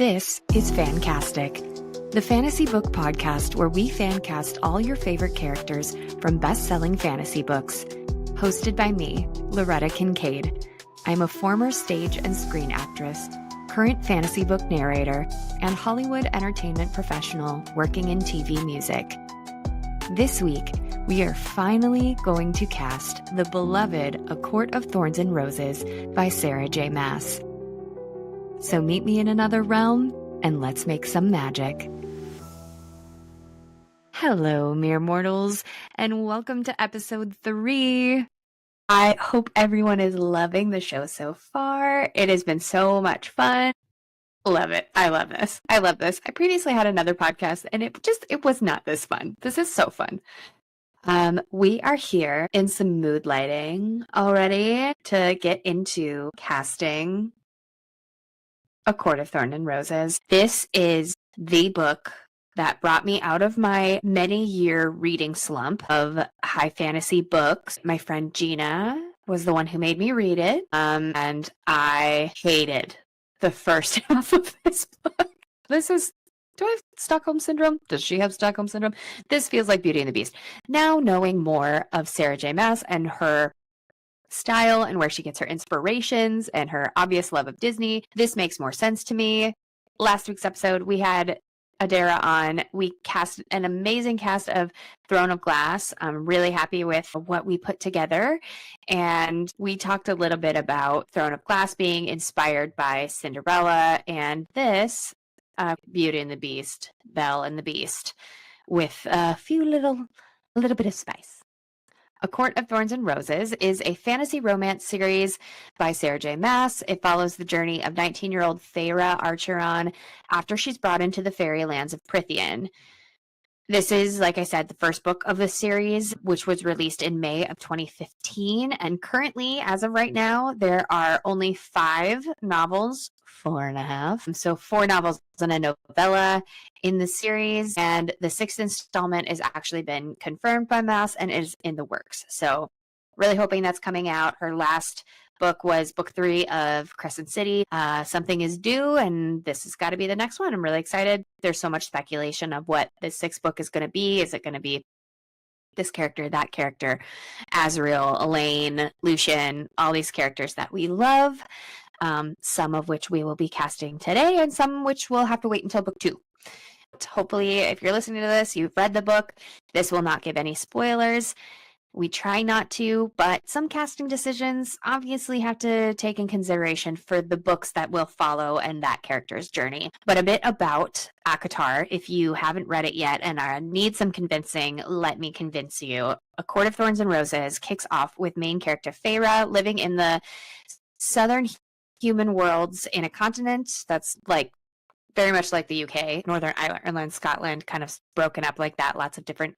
This is FanCastic, the fantasy book podcast where we fancast all your favorite characters from best-selling fantasy books. Hosted by me, Loretta Kincaid. I'm a former stage and screen actress, current fantasy book narrator, and Hollywood entertainment professional working in TV music. This week, we are finally going to cast the beloved A Court of Thorns and Roses by Sarah J. Maas. So meet me in another realm, and let's make some magic. Hello, mere mortals, and welcome to episode 3. I hope everyone is loving the show so far. It has been so much fun. Love it. I love this. I love this. I previously had another podcast, and it was not this fun. This is so fun. We are here in some mood lighting already to get into casting A Court of Thorns and Roses. This is the book that brought me out of my many-year reading slump of high fantasy books. My friend Gina was the one who made me read it, and I hated the first half of this book. Do I have Stockholm Syndrome? Does she have Stockholm Syndrome? This feels like Beauty and the Beast. Now knowing more of Sarah J. Maas and her style and where she gets her inspirations and her obvious love of Disney, this makes more sense to me. Last week's episode, we had Adara on. We cast an amazing cast of Throne of Glass. I'm really happy with what we put together. And we talked a little bit about Throne of Glass being inspired by Cinderella and this, Beauty and the Beast, Belle and the Beast, with a little bit of spice. A Court of Thorns and Roses is a fantasy romance series by Sarah J. Maas. It follows the journey of 19-year-old Feyre Archeron after she's brought into the fairy lands of Prythian. This is, like I said, the first book of the series, which was released in May of 2015. And currently, as of right now, there are only 5 novels, 4.5. So 4 novels and a novella in the series. And the 6th installment has actually been confirmed by Maas and is in the works. So really hoping that's coming out. Her last book was book 3 of Crescent City. Something is due, and this has got to be the next one. I'm really excited. There's so much speculation of what the 6th book is going to be. Is it going to be this character, that character, Azriel, Elaine, Lucian, all these characters that we love, some of which we will be casting today, and some which we'll have to wait until book 2. Hopefully, if you're listening to this, you've read the book. This will not give any spoilers. We try not to, but some casting decisions obviously have to take in consideration for the books that will follow and that character's journey. But a bit about ACOTAR, if you haven't read it yet and need some convincing, let me convince you. A Court of Thorns and Roses kicks off with main character Feyre living in the southern human worlds in a continent that's like very much like the UK, Northern Ireland, Scotland, kind of broken up like that, lots of different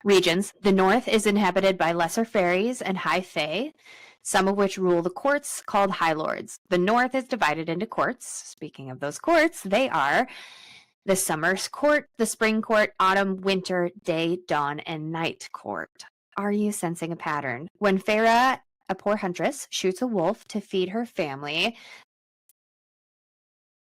regions. The north is inhabited by lesser fairies and high fae, some of which rule the courts called High Lords. The north is divided into courts. Speaking of those courts, they are the summer court, the spring court, autumn, winter, day, dawn, and night court. Are you sensing a pattern? When Feyre, a poor huntress, shoots a wolf to feed her family,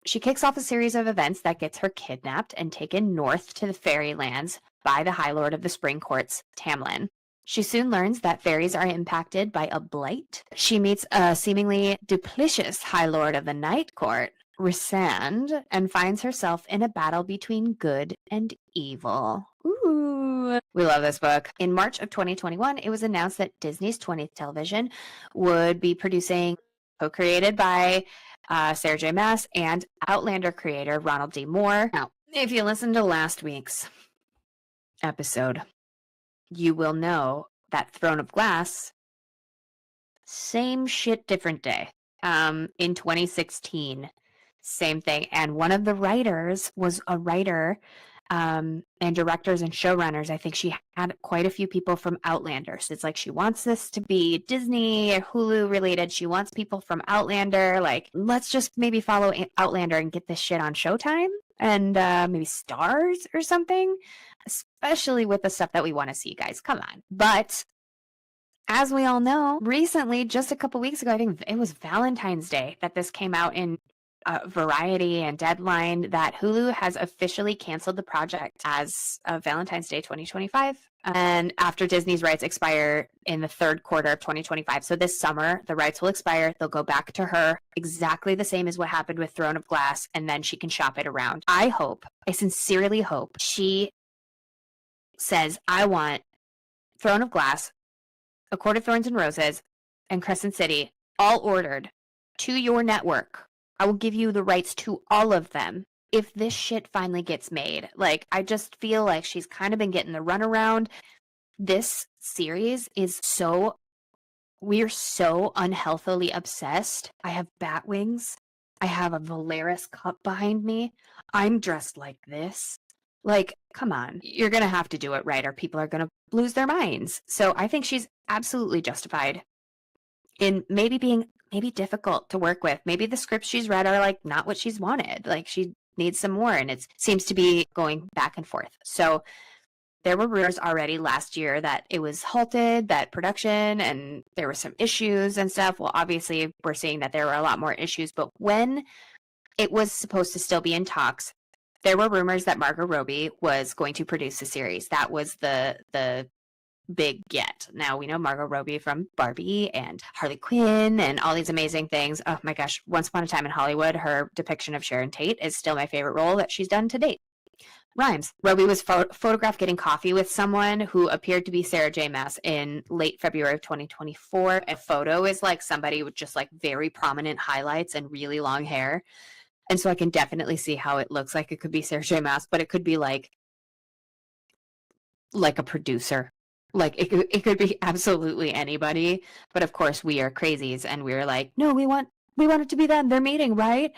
she kicks off a series of events that gets her kidnapped and taken north to the fairy lands by the High Lord of the Spring Courts, Tamlin. She soon learns that fairies are impacted by a blight. She meets a seemingly duplicitous High Lord of the Night Court, Rhysand, and finds herself in a battle between good and evil. Ooh, we love this book. In March of 2021, it was announced that Disney's 20th television would be producing, co-created by Sarah J. Maas and Outlander creator Ronald D. Moore. Now, if you listened to last week's episode, you will know that Throne of Glass, same shit, different day. In 2016, same thing. And one of the writers was a writer and directors and showrunners. I think she had quite a few people from Outlander. So it's like she wants this to be Disney or Hulu related. She wants people from Outlander. Like, let's just maybe follow Outlander and get this shit on Showtime and maybe Stars or something, especially with the stuff that we want to see, guys. Come on. But as we all know, recently, just a couple weeks ago, I think it was Valentine's Day that this came out in Variety and Deadline that Hulu has officially canceled the project as of Valentine's Day 2025. And after Disney's rights expire in the third quarter of 2025. So this summer, the rights will expire. They'll go back to her, exactly the same as what happened with Throne of Glass, and then she can shop it around. I sincerely hope she says, I want Throne of Glass, A Court of Thorns and Roses, and Crescent City all ordered to your network. I will give you the rights to all of them if this shit finally gets made. Like, I just feel like she's kind of been getting the runaround. This series is we're so unhealthily obsessed. I have bat wings. I have a Valaris cup behind me. I'm dressed like this. Like, come on. You're going to have to do it right or people are going to lose their minds. So I think she's absolutely justified in maybe being difficult to work with. Maybe the scripts she's read are like not what she's wanted. Like she needs some more, and it seems to be going back and forth. So there were rumors already last year that it was halted, that production, and there were some issues and stuff. Well, obviously we're seeing that there were a lot more issues, but when it was supposed to still be in talks, there were rumors that Margot Robbie was going to produce the series. That was the big get. Now we know Margot Robbie from Barbie and Harley Quinn and all these amazing things. Oh my gosh, Once Upon a Time in Hollywood, her depiction of Sharon Tate is still my favorite role that she's done to date. Rhymes. Robbie was photographed getting coffee with someone who appeared to be Sarah J. Maas in late February of 2024. A photo is like somebody with just like very prominent highlights and really long hair. And so I can definitely see how it looks like it could be Sarah J. Maas, but it could be like a producer. Like it could be absolutely anybody, but of course we are crazies and we're like, no, we want it to be them. They're meeting, right?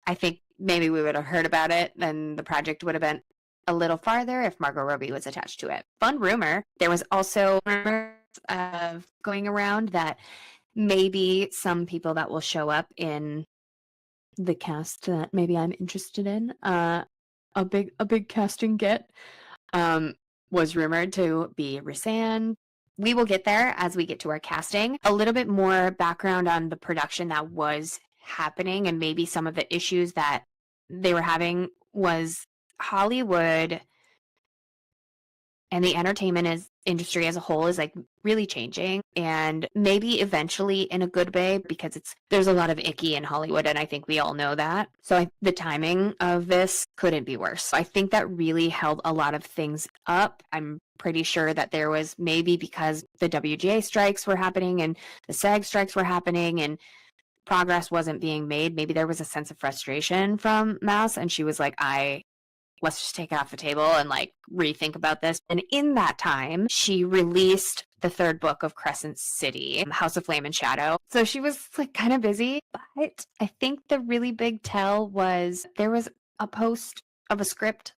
I think maybe we would have heard about it, then the project would have been a little farther if Margot Robbie was attached to it. Fun rumor. There was also rumors of going around that maybe some people that will show up in the cast that maybe I'm interested in, a big casting get, was rumored to be Rhysand. We will get there as we get to our casting. A little bit more background on the production that was happening and maybe some of the issues that they were having was Hollywood and the entertainment industry as a whole is like really changing, and maybe eventually in a good way, because there's a lot of icky in Hollywood, and I think we all know that. So the timing of this couldn't be worse. I think that really held a lot of things up. I'm pretty sure that there was, maybe because the WGA strikes were happening and the SAG strikes were happening and progress wasn't being made, maybe there was a sense of frustration from Maas, and she was like, let's just take it off the table and like rethink about this. And in that time, she released the third book of Crescent City, House of Flame and Shadow. So she was like kind of busy, but I think the really big tell was there was a post of a script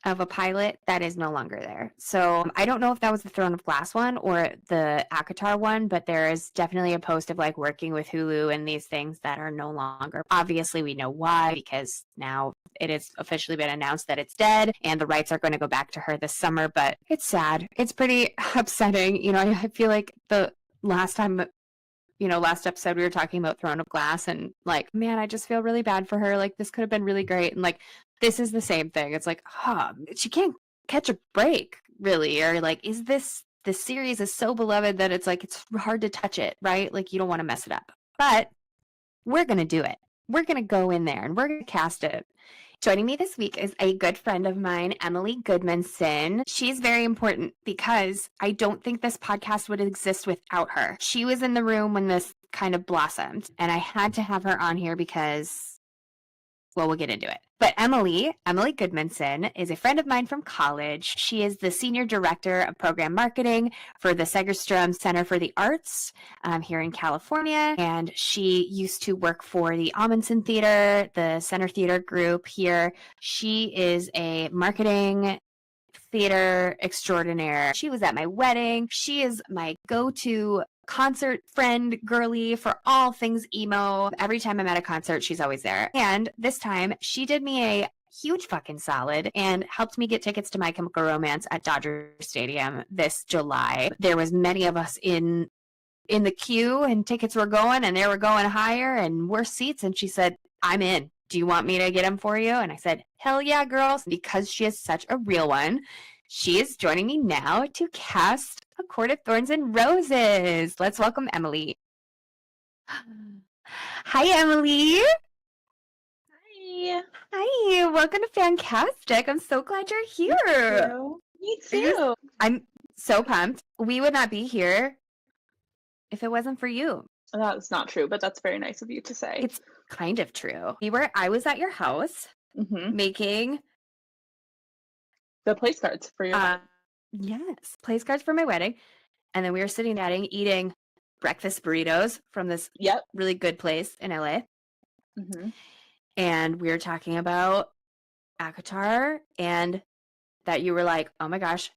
of a pilot that is no longer there. So I don't know if that was the Throne of Glass one or the ACOTAR one, but there is definitely a post of like working with Hulu and these things that are no longer. Obviously we know why, because now it has officially been announced that it's dead and the rights are going to go back to her this summer, but it's sad. It's pretty upsetting. You know, I feel like the last time, last episode we were talking about Throne of Glass and like, man, I just feel really bad for her. Like this could have been really great. And like, this is the same thing. It's like, she can't catch a break, really. Or like, this series is so beloved that it's like, it's hard to touch it, right? Like, you don't want to mess it up. But we're going to do it. We're going to go in there and we're going to cast it. Joining me this week is a good friend of mine, Emyli Goodmanson. She's very important because I don't think this podcast would exist without her. She was in the room when this kind of blossomed, and I had to have her on here because, well, we'll get into it. But Emyli Goodmanson, is a friend of mine from college. She is the Senior Director of Program Marketing for the Segerstrom Center for the Arts here in California. And she used to work for the Amundsen Theater, the Center Theater group here. She is a marketing theater extraordinaire. She was at my wedding. She is my go-to concert friend girly for all things emo. Every time I'm at a concert, she's always there. And this time she did me a huge fucking solid and helped me get tickets to My Chemical Romance at Dodger Stadium this July. There was many of us in the queue and tickets were going and they were going higher and worse seats. And she said, I'm in. Do you want me to get him for you? And I said, hell yeah, girls. Because she is such a real one, she is joining me now to cast A Court of Thorns and Roses. Let's welcome Emyli. Hi, Emyli. Hi. Hi, welcome to FanCastic. I'm so glad you're here. Me too. I'm so pumped. We would not be here if it wasn't for you. That's not true, but that's very nice of you to say. It's kind of true. I was at your house making the place cards for your wedding. Yes, place cards for my wedding. And then we were sitting down eating breakfast burritos from this really good place in LA. And we were talking about ACOTAR and that you were like, oh my gosh,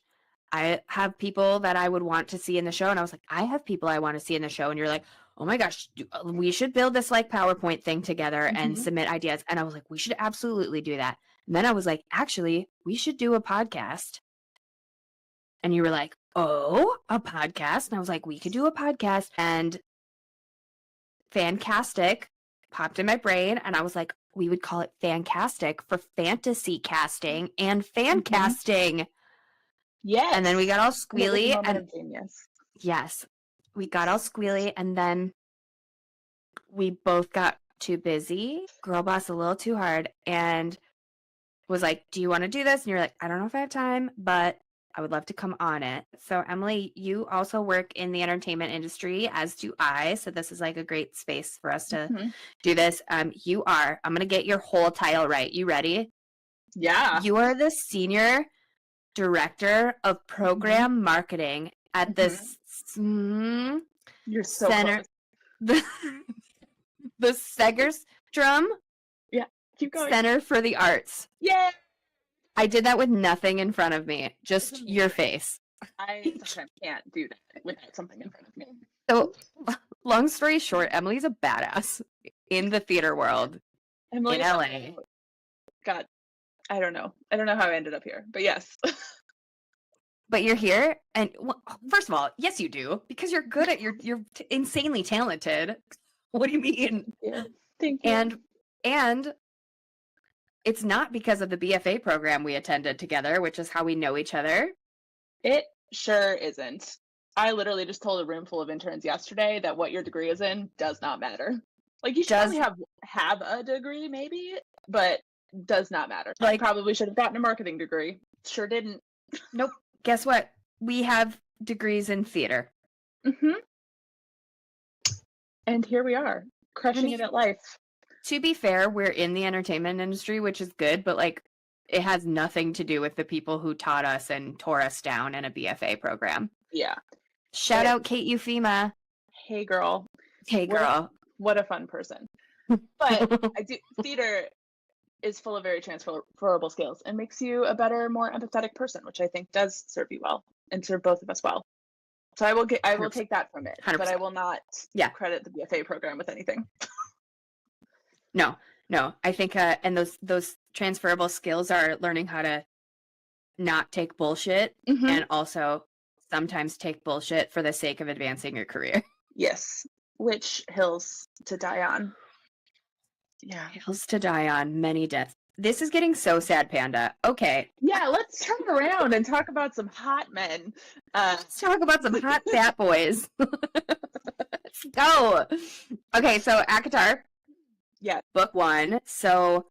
I have people that I would want to see in the show. And I was like, I have people I want to see in the show. And you're like, oh my gosh, we should build this like PowerPoint thing together and submit ideas. And I was like, we should absolutely do that. And then I was like, actually, we should do a podcast. And you were like, oh, a podcast? And I was like, we could do a podcast. And FanCastic popped in my brain. And I was like, we would call it FanCastic for fantasy casting and fan casting. Yes. And then we got all squealy. And genius. Yes. We got all squealy. And then we both got too busy, girl boss a little too hard, and was like, do you want to do this? And you're like, I don't know if I have time, but I would love to come on it. So Emyli, you also work in the entertainment industry, as do I. So this is like a great space for us to do this. I'm going to get your whole title right. You ready? Yeah. You are the senior director of program marketing at this you're so center, the Segerstrom keep going. Center for the Arts. Yeah. I did that with nothing in front of me, just your face. I sometimes can't do that without something in front of me. So, long story short, Emily's a badass in the theater world in LA. God, I don't know how I ended up here, but yes. But you're here, and well, first of all, yes, you do, because you're good at you're insanely talented. What do you mean? Yeah, thank you. And it's not because of the BFA program we attended together, which is how we know each other. It sure isn't. I literally just told a room full of interns yesterday that what your degree is in does not matter. Like, you should probably have a degree, maybe, but does not matter. Like, I probably should have gotten a marketing degree. Sure didn't. Nope. Guess what? We have degrees in theater. And here we are, crushing it at life. To be fair, we're in the entertainment industry, which is good, but like it has nothing to do with the people who taught us and tore us down in a BFA program. Yeah. Shout out Kate Eufema. Hey girl. Hey girl. What a fun person. But theater is full of very transferable skills and makes you a better, more empathetic person, which I think does serve you well and serve both of us well. So I will take that from it, 100%. But I will not credit the BFA program with anything. No. I think, and those transferable skills are learning how to not take bullshit and also sometimes take bullshit for the sake of advancing your career. Yes, which hills to die on. Yeah, hills to die on, many deaths. This is getting so sad, Panda. Okay. Yeah, let's turn around and talk about some hot men. Let's talk about some hot fat boys. Let's go. Okay, so ACOTAR. Yeah. Book 1. So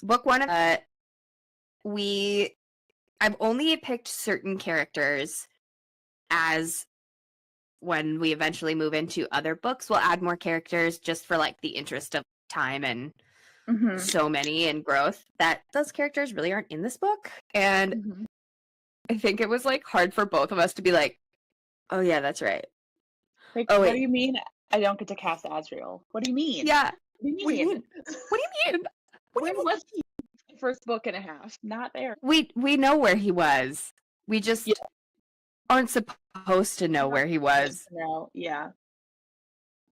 book 1, I've only picked certain characters as when we eventually move into other books, we'll add more characters just for like the interest of time and so many and growth that those characters really aren't in this book. And I think it was like hard for both of us to be like, oh yeah, that's right. Like, what do you mean I don't get to cast Azriel? What do you mean? Yeah. What do you mean? Where was he? First book and a half. Not there. We know where he was. We just aren't supposed to know where he was. No, yeah.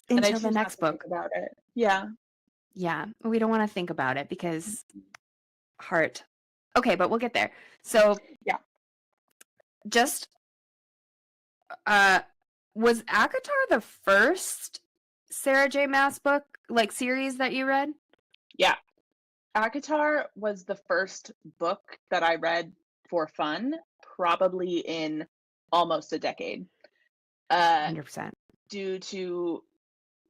Until the next book. About it. Yeah. Yeah. We don't want to think about it because heart. Okay, but we'll get there. So just was ACOTAR the first Sarah J. Maas book, like series that you read? Yeah. ACOTAR was the first book that I read for fun, probably in almost a decade. Uh, 100%. due to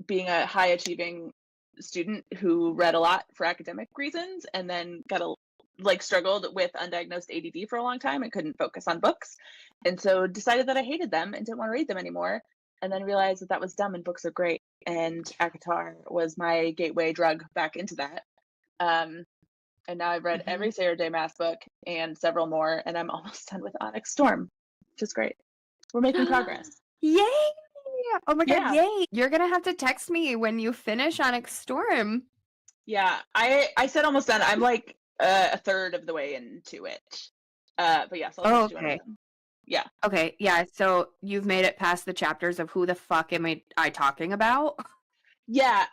being a high achieving student who read a lot for academic reasons and then struggled with undiagnosed ADD for a long time and couldn't focus on books. And so decided that I hated them and didn't want to read them anymore. And then realized that that was dumb and books are great. And ACOTAR was my gateway drug back into that. And now I've read every Sarah J. Maas book and several more, and I'm almost done with Onyx Storm, which is great. We're making progress. Yay! Oh my god, Yeah. yay! You're gonna have to text me when you finish Onyx Storm. Yeah, I said almost done. I'm like a third of the way into it. But yes, I'll text you when I'm done. Yeah. Okay, yeah, so you've made it past the chapters of who the fuck am I talking about? Yeah,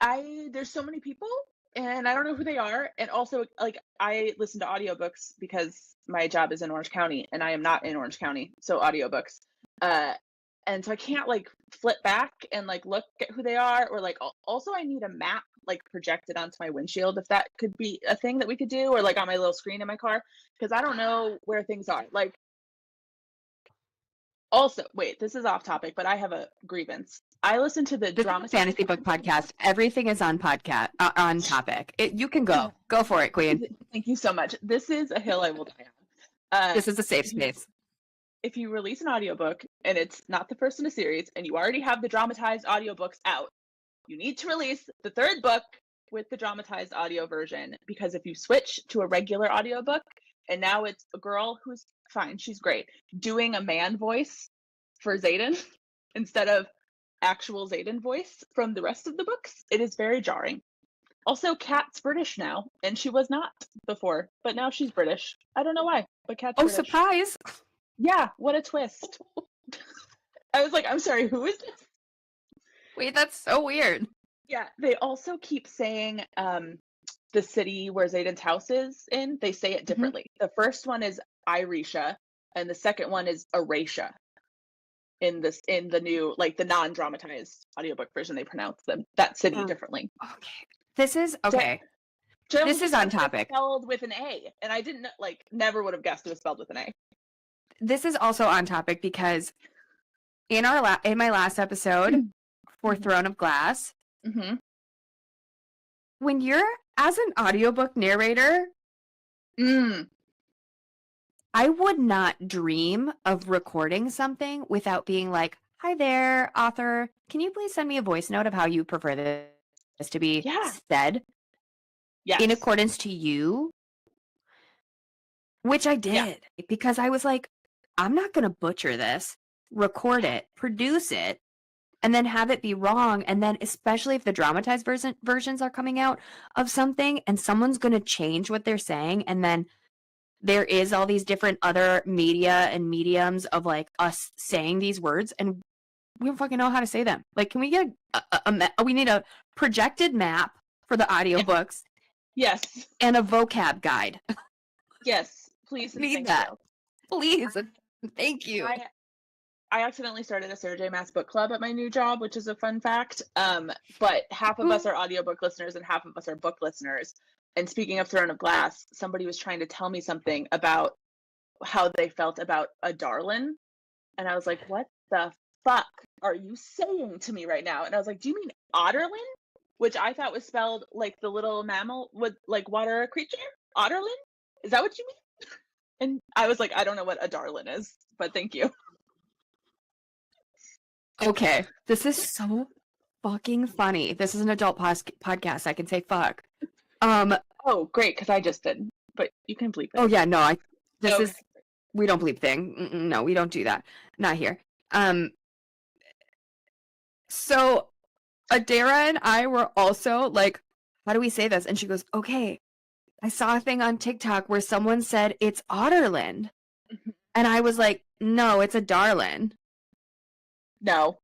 there's so many people and I don't know who they are. And also like I listen to audiobooks because my job is in Orange County and I am not in Orange County, so audiobooks. And so I can't like flip back and like look at who they are, or like also I need a map like projected onto my windshield, if that could be a thing that we could do, or like on my little screen in my car, because I don't know where things are. Like also, wait, this is off topic, but I have a grievance. I listen to the drama fantasy book podcast. Everything is on on topic. You can go for it, queen. Thank you so much. This is a hill I will die on. This is a safe space. If you release an audiobook and it's not the first in a series and you already have the dramatized audiobooks out, you need to release the third book with the dramatized audio version, because if you switch to a regular audiobook and now it's a girl who's fine, she's great, doing a man voice for Xaden instead of actual Xaden voice from the rest of the books, it is very jarring. Also, Kat's British now, and she was not before, but now she's British. I don't know why, but Kat's British. Surprise! Yeah, what a twist. I was like, I'm sorry, who is this? Wait, that's so weird. Yeah, they also keep saying the city where Xaden's house is in, they say it differently. The first one is Irisha, and the second one is Aracia. In the new, like the non-dramatized audiobook version, they pronounce that city differently. Okay. This is okay. This is on topic. Spelled with an A, and I didn't never would have guessed it was spelled with an A. This is also on topic because in my last episode for Throne of Glass, when you're as an audiobook narrator, I would not dream of recording something without being like, "Hi there, author. Can you please send me a voice note of how you prefer this to be said?" Yes. In accordance to you, which I did, because I was like, I'm not going to butcher this, record it, produce it, and then have it be wrong. And then especially if the dramatized versions are coming out of something and someone's going to change what they're saying, and then there is all these different other media and mediums of like us saying these words and we don't fucking know how to say them. Like, can we get we need a projected map for the audiobooks. Yes. And a vocab guide. Yes, please. Need that. Please. Thank you. I accidentally started a Sarah J. Maas book club at my new job, which is a fun fact. But half of us are audiobook listeners and half of us are book listeners. And speaking of Throne of Glass, somebody was trying to tell me something about how they felt about a darlin. And I was like, what the fuck are you saying to me right now? And I was like, do you mean otterlin? Which I thought was spelled like the little mammal with like water creature. Otterlin? Is that what you mean? And I was like, I don't know what a darlin is, but thank you. Okay, this is so fucking funny. This is an adult podcast. I can say fuck. Oh, great, because I just did, but you can bleep it. Oh yeah, no, we don't bleep thing. No, we don't do that. Not here. So Adara and I were also like, how do we say this? And she goes, okay, I saw a thing on TikTok where someone said it's Otterland. And I was like, no, it's a darlin. No.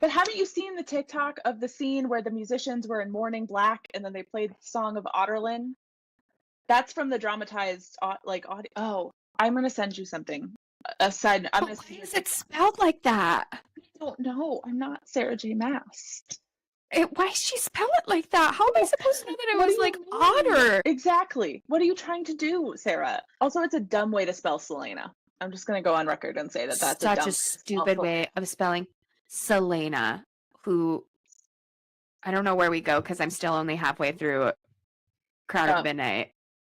But haven't you seen the TikTok of the scene where the musicians were in mourning black and then they played the song of Otterlin? That's from the dramatized audio. Oh, I'm going to send you something. A side note. Why is it spelled like that? I don't know. I'm not Sarah J. Maas. why did she spell it like that? How am I supposed to know that it What was do like you mean? otter? Exactly. What are you trying to do, Sarah? Also, it's a dumb way to spell Selena. I'm just going to go on record and say that that's a Such dumb a way to spell stupid way Selena. of spelling Selena, who I don't know where we go because I'm still only halfway through Crown of Midnight,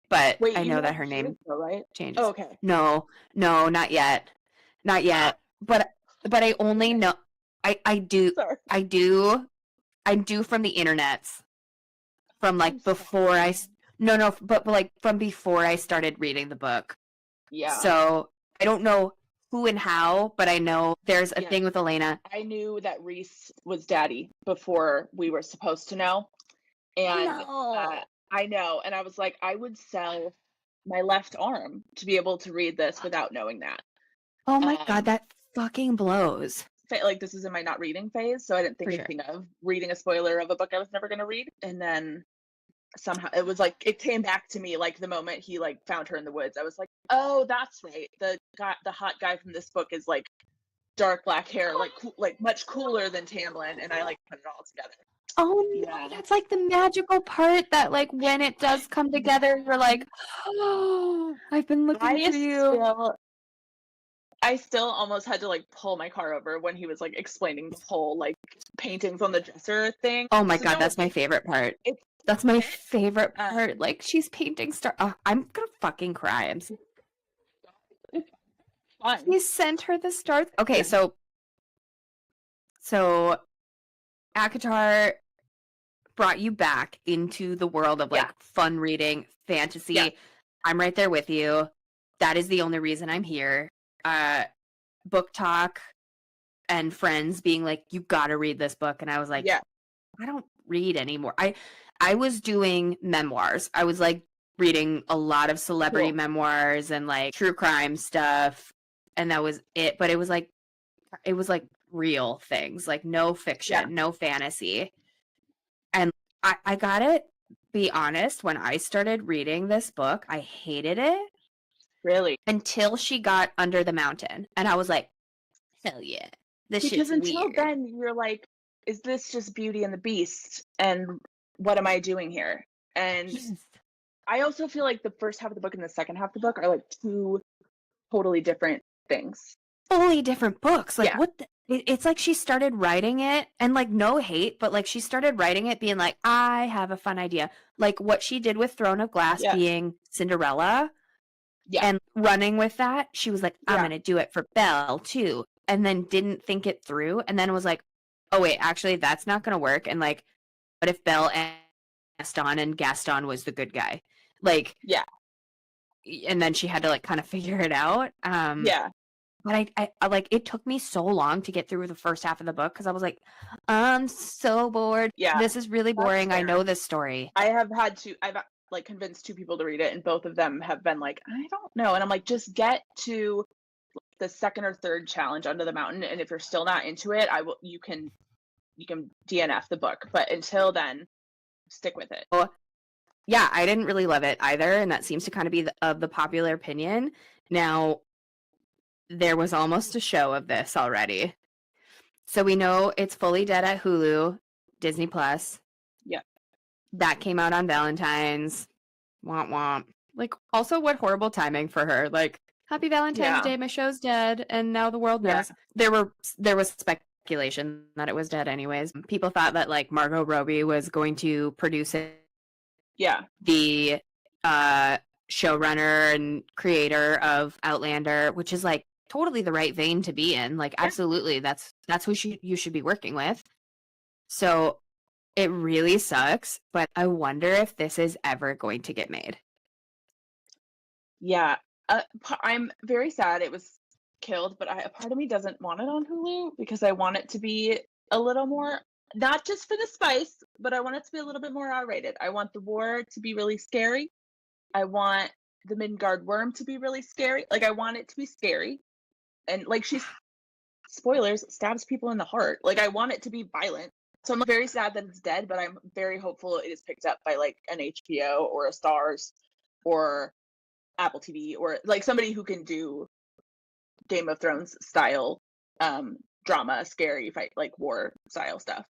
but Wait, I you know know that who her she is name though, right? Oh, changes. okay. No, not yet. Not yet. But I only know I do Sorry. I do from the internets. From I'm like before sorry. no, but like from before I started reading the book. Yeah. So I don't know who and how, but I know there's a Yeah. thing with Elena. I knew that Reese was daddy before we were supposed to know. And No. I know. And I was like, I would sell my left arm to be able to read this without knowing that. Oh my God, Um, that fucking blows. like this is in my not reading phase, so I didn't For think sure. anything of reading a spoiler of a book I was never going to read. And then somehow it was like it came back to me like the moment he like found her in the woods. I was like, oh, that's right. The hot guy from this book is like dark black hair, like like much cooler than Tamlin, and I like put it all together. Oh Yeah. no, that's like the magical part that like when it does come together, you're like, oh, I've been looking for you. I still almost had to like pull my car over when he was like explaining the whole like paintings on the dresser thing. Oh my So God, that's my favorite part. That's my favorite part. Like she's painting star. Oh, I'm gonna fucking cry. I'm so... fine. He sent her the stars. Okay, so ACOTAR brought you back into the world of like fun reading, fantasy. Yeah. I'm right there with you. That is the only reason I'm here. Book talk and friends being like, you gotta read this book. And I was like, I don't read anymore. I was doing memoirs. I was like reading a lot of celebrity memoirs and like true crime stuff. And that was it. But it was like real things, like no fiction, no fantasy. And I gotta be honest, when I started reading this book, I hated it. Really? Until she got Under the Mountain. And I was like, hell yeah. This Because shit's until weird. then you're like, is this just Beauty and the Beast? And what am I doing here? And I also feel like the first half of the book and the second half of the book are like two totally different things. Fully different books. Like what it's like she started writing it and like no hate, but like she started writing it being like, I have a fun idea. Like what she did with Throne of Glass being Cinderella. And running with that, she was like, I'm gonna do it for Belle too. And then didn't think it through and then was like, oh wait, actually that's not gonna work. And like, what if Belle and Gaston was the good guy? Like and then she had to like kind of figure it out. But I like it took me so long to get through the first half of the book because I was like, I'm so bored. This is really boring. I know this story. I've like convinced two people to read it and both of them have been like, I don't know. And I'm like, just get to the second or third challenge Under the Mountain. And if you're still not into it, you can DNF the book. But until then, stick with it. Yeah, I didn't really love it either. And that seems to kind of be the popular opinion. Now, there was almost a show of this already. So we know it's fully dead at Hulu, Disney Plus. Yeah. That came out on Valentine's. Womp womp. Like, also, what horrible timing for her. Like, happy Valentine's Day, my show's dead, and now the world knows. There was speculation that it was dead anyways. People thought that, like, Margot Robbie was going to produce it. Yeah. The showrunner and creator of Outlander, which is, like, totally the right vein to be in. Like, absolutely, that's who you should be working with. So it really sucks, but I wonder if this is ever going to get made. Yeah, I'm very sad it was killed, but a part of me doesn't want it on Hulu because I want it to be a little more, not just for the spice, but I want it to be a little bit more R-rated. I want the war to be really scary. I want the Midgard worm to be really scary. Like, I want it to be scary. And like spoilers, stabs people in the heart. Like, I want it to be violent. So I'm very sad that it's dead, but I'm very hopeful it is picked up by like an HBO or a Starz or Apple TV or like somebody who can do Game of Thrones style drama, scary fight, like war style stuff.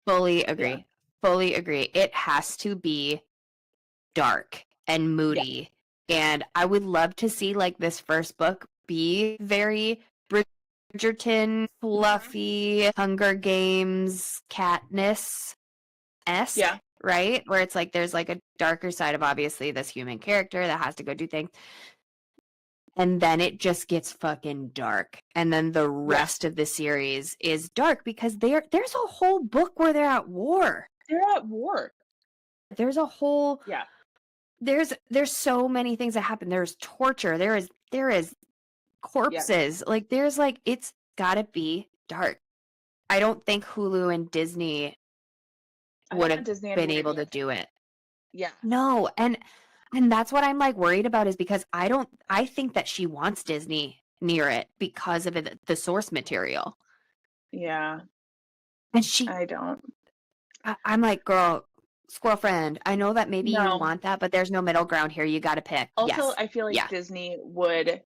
Fully Yeah. agree. Fully agree. It has to be dark and moody. And I would love to see like this first book be very Bridgerton, fluffy, Hunger Games, Katniss-esque, Yeah. right? Where it's like there's like a darker side of obviously this human character that has to go do things. And then it just gets fucking dark. And then the rest of the series is dark because there's a whole book where they're at war. They're at war. There's a whole Yeah. there's so many things that happen. There's torture. There is corpses. Like there's like it's gotta be dark. I don't think Hulu and Disney would have been able to do it. Yeah. No, and that's what I'm like worried about is because I think that she wants Disney near it because of the source material. Yeah. And I don't. I'm like, girl, squirrel friend, I know that maybe you No. want that, but there's no middle ground here. You got to pick. Also, Yes. I feel like Yeah. Disney would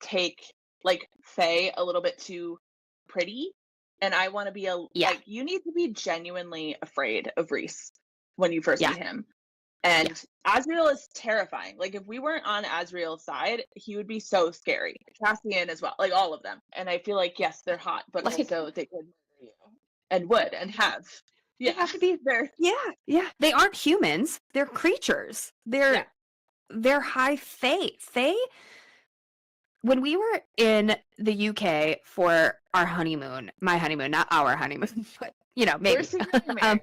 take like Faye a little bit too pretty, and I want to be like you need to be genuinely afraid of Rhys when you first meet him. And Asriel is terrifying. Like if we weren't on Asriel's side, he would be so scary. Cassian as well, like all of them. And I feel like yes, they're hot, but Like- also they could murder you and would and have. They have to be there. Yeah. They aren't humans. They're creatures. They're high fae. Fae. When we were in the UK for our honeymoon, my honeymoon, not our honeymoon, but you know, maybe. We're secretly married.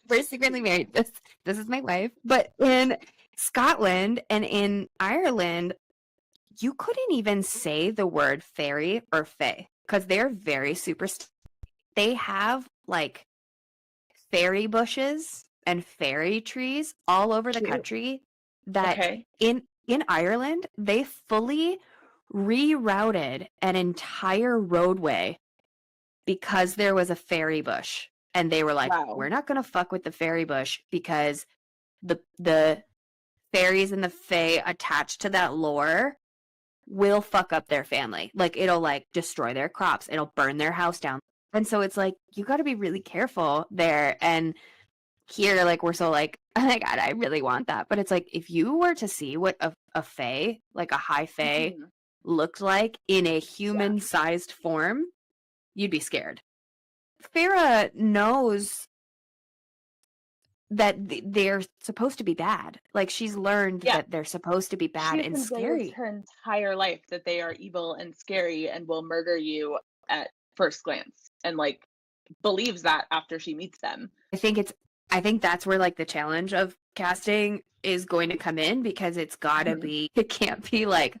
We're secretly married. This is my wife. But in Scotland and in Ireland, you couldn't even say the word fairy or fae because they're very superstitious. They have like fairy bushes and fairy trees all over the country that in Ireland, they fully rerouted an entire roadway because there was a fairy bush. And they were like, we're not going to fuck with the fairy bush because the fairies and the fae attached to that lore will fuck up their family. Like, it'll, like, destroy their crops. It'll burn their house down. And so it's like, you got to be really careful there. And here, like, we're so like, oh my God, I really want that. But it's like, if you were to see what a fae, like a high fae, looked like in a human-sized form, you'd be scared. Feyre knows that they're supposed to be bad. Like, she's learned that they're supposed to be bad and scary. Her entire life that they are evil and scary and will murder you at first glance, and like believes that after she meets them. I think that's where like the challenge of casting is going to come in because it's gotta be. It can't be like,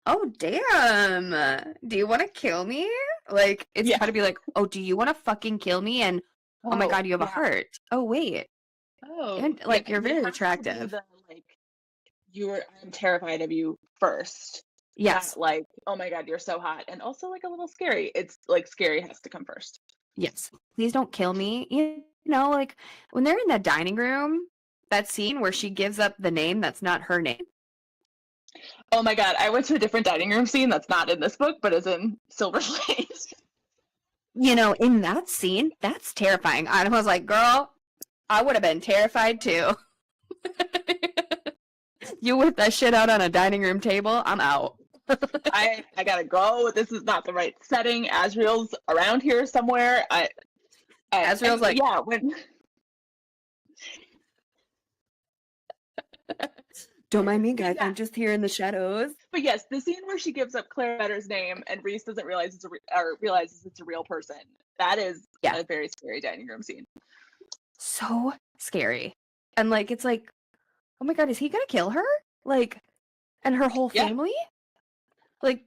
oh damn, do you want to kill me? Like, it's gotta be like, oh, do you want to fucking kill me? And oh my God, you have a heart. Oh wait. Oh, and like you're very attractive. I'm terrified of you first. Yes. Not like, oh my God, you're so hot, and also like a little scary. It's like scary has to come first. Yes. Please don't kill me. You know, like when they're in that dining room, that scene where she gives up the name that's not her name. Oh my God, I went to a different dining room scene that's not in this book, but is in Silver Flames. You know, in that scene, that's terrifying. I was like, girl, I would have been terrified too. You whip that shit out on a dining room table, I'm out. I gotta go. This is not the right setting. Asriel's around here somewhere. Asriel's like, yeah, when. Don't mind me, guys. I'm just here in the shadows. But yes, the scene where she gives up Claire Better's name and Rhys doesn't realize realizes it's a real person. That is a very scary dining room scene. So scary, and like it's like, oh my God, is he gonna kill her? Like, and her whole family? Like,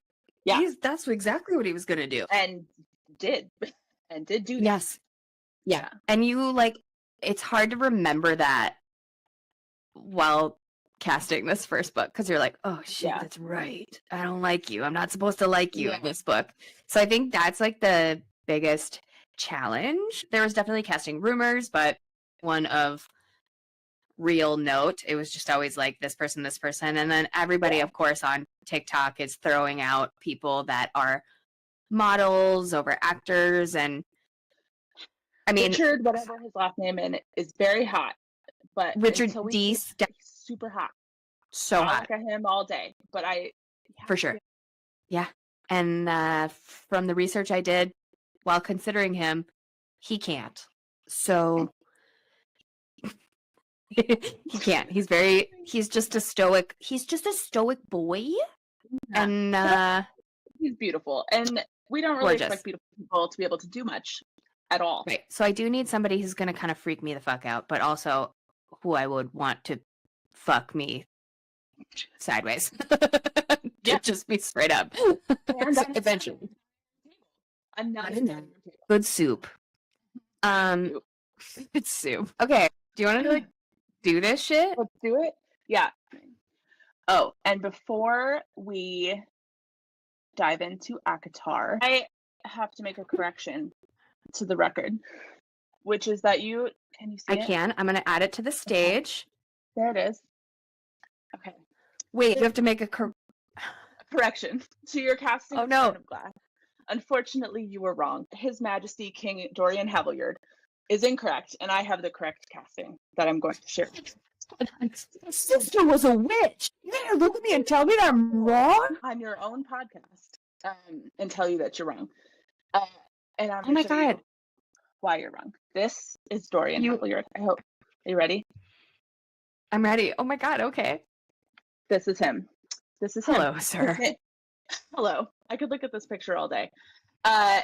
that's exactly what he was gonna do, and did do that. Yes, yeah. And you like, it's hard to remember that while casting this first book because you're like, oh shit, that's right. I don't like you. I'm not supposed to like you in this book. So I think that's like the biggest challenge. There was definitely casting rumors, but one of real note, it was just always like this person, and then everybody of course on TikTok is throwing out people that are models over actors, and I mean, Richard, whatever his last name is very hot, but Richard until we D. see him, he's super hot. So I'll hot. look at him all day, but For sure. Yeah. And from the research I did while considering him, he can't. So he can't. He's just a stoic boy. Yeah. And he's beautiful. And we don't really gorgeous. expect beautiful people to be able to do much at all. Right. So I do need somebody who's going to kind of freak me the fuck out, but also who I would want to fuck me sideways. Yeah. Just be straight up. And Eventually. I'm not in there. Good soup. Good soup. Okay. Do you want to do this shit? Let's do it. Yeah. Oh, and before we dive into ACOTAR, I have to make a correction to the record, which is that can you see it? I can. I'm going to add it to the stage. There it is. Okay. Wait, you have to make a correction to your casting. Oh, no. Of Glass. Unfortunately, you were wrong. His Majesty King Dorian Haviljard is incorrect, and I have the correct casting that I'm going to share. My sister was a witch. You gotta look at me and tell me that I'm wrong on your own podcast and tell you that you're wrong. And I'm oh my god, why you're wrong. This is Dorian Haviljard. I hope. Are you ready? I'm ready. Oh my god. Okay. This is him. Hello, sir. Hello. I could look at this picture all day.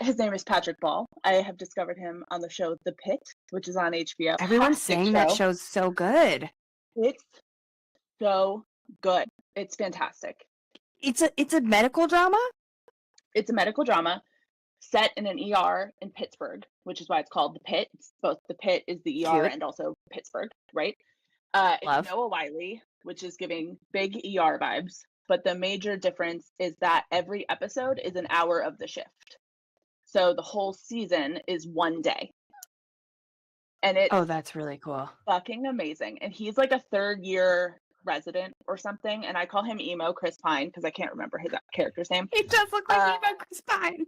His name is Patrick Ball. I have discovered him on the show The Pit, which is on HBO. Everyone's saying that show's so good. It's so good. It's fantastic. It's a medical drama? It's a medical drama set in an ER in Pittsburgh, which is why it's called The Pit. Both The Pit is the ER and also Pittsburgh, right? It's Noah Wyle, which is giving big ER vibes. But the major difference is that every episode is an hour of the shift. So the whole season is one day. And it's that's really cool. Fucking amazing. And he's like a third-year resident or something. And I call him Emo Chris Pine because I can't remember his character's name. He does look like Emo Chris Pine.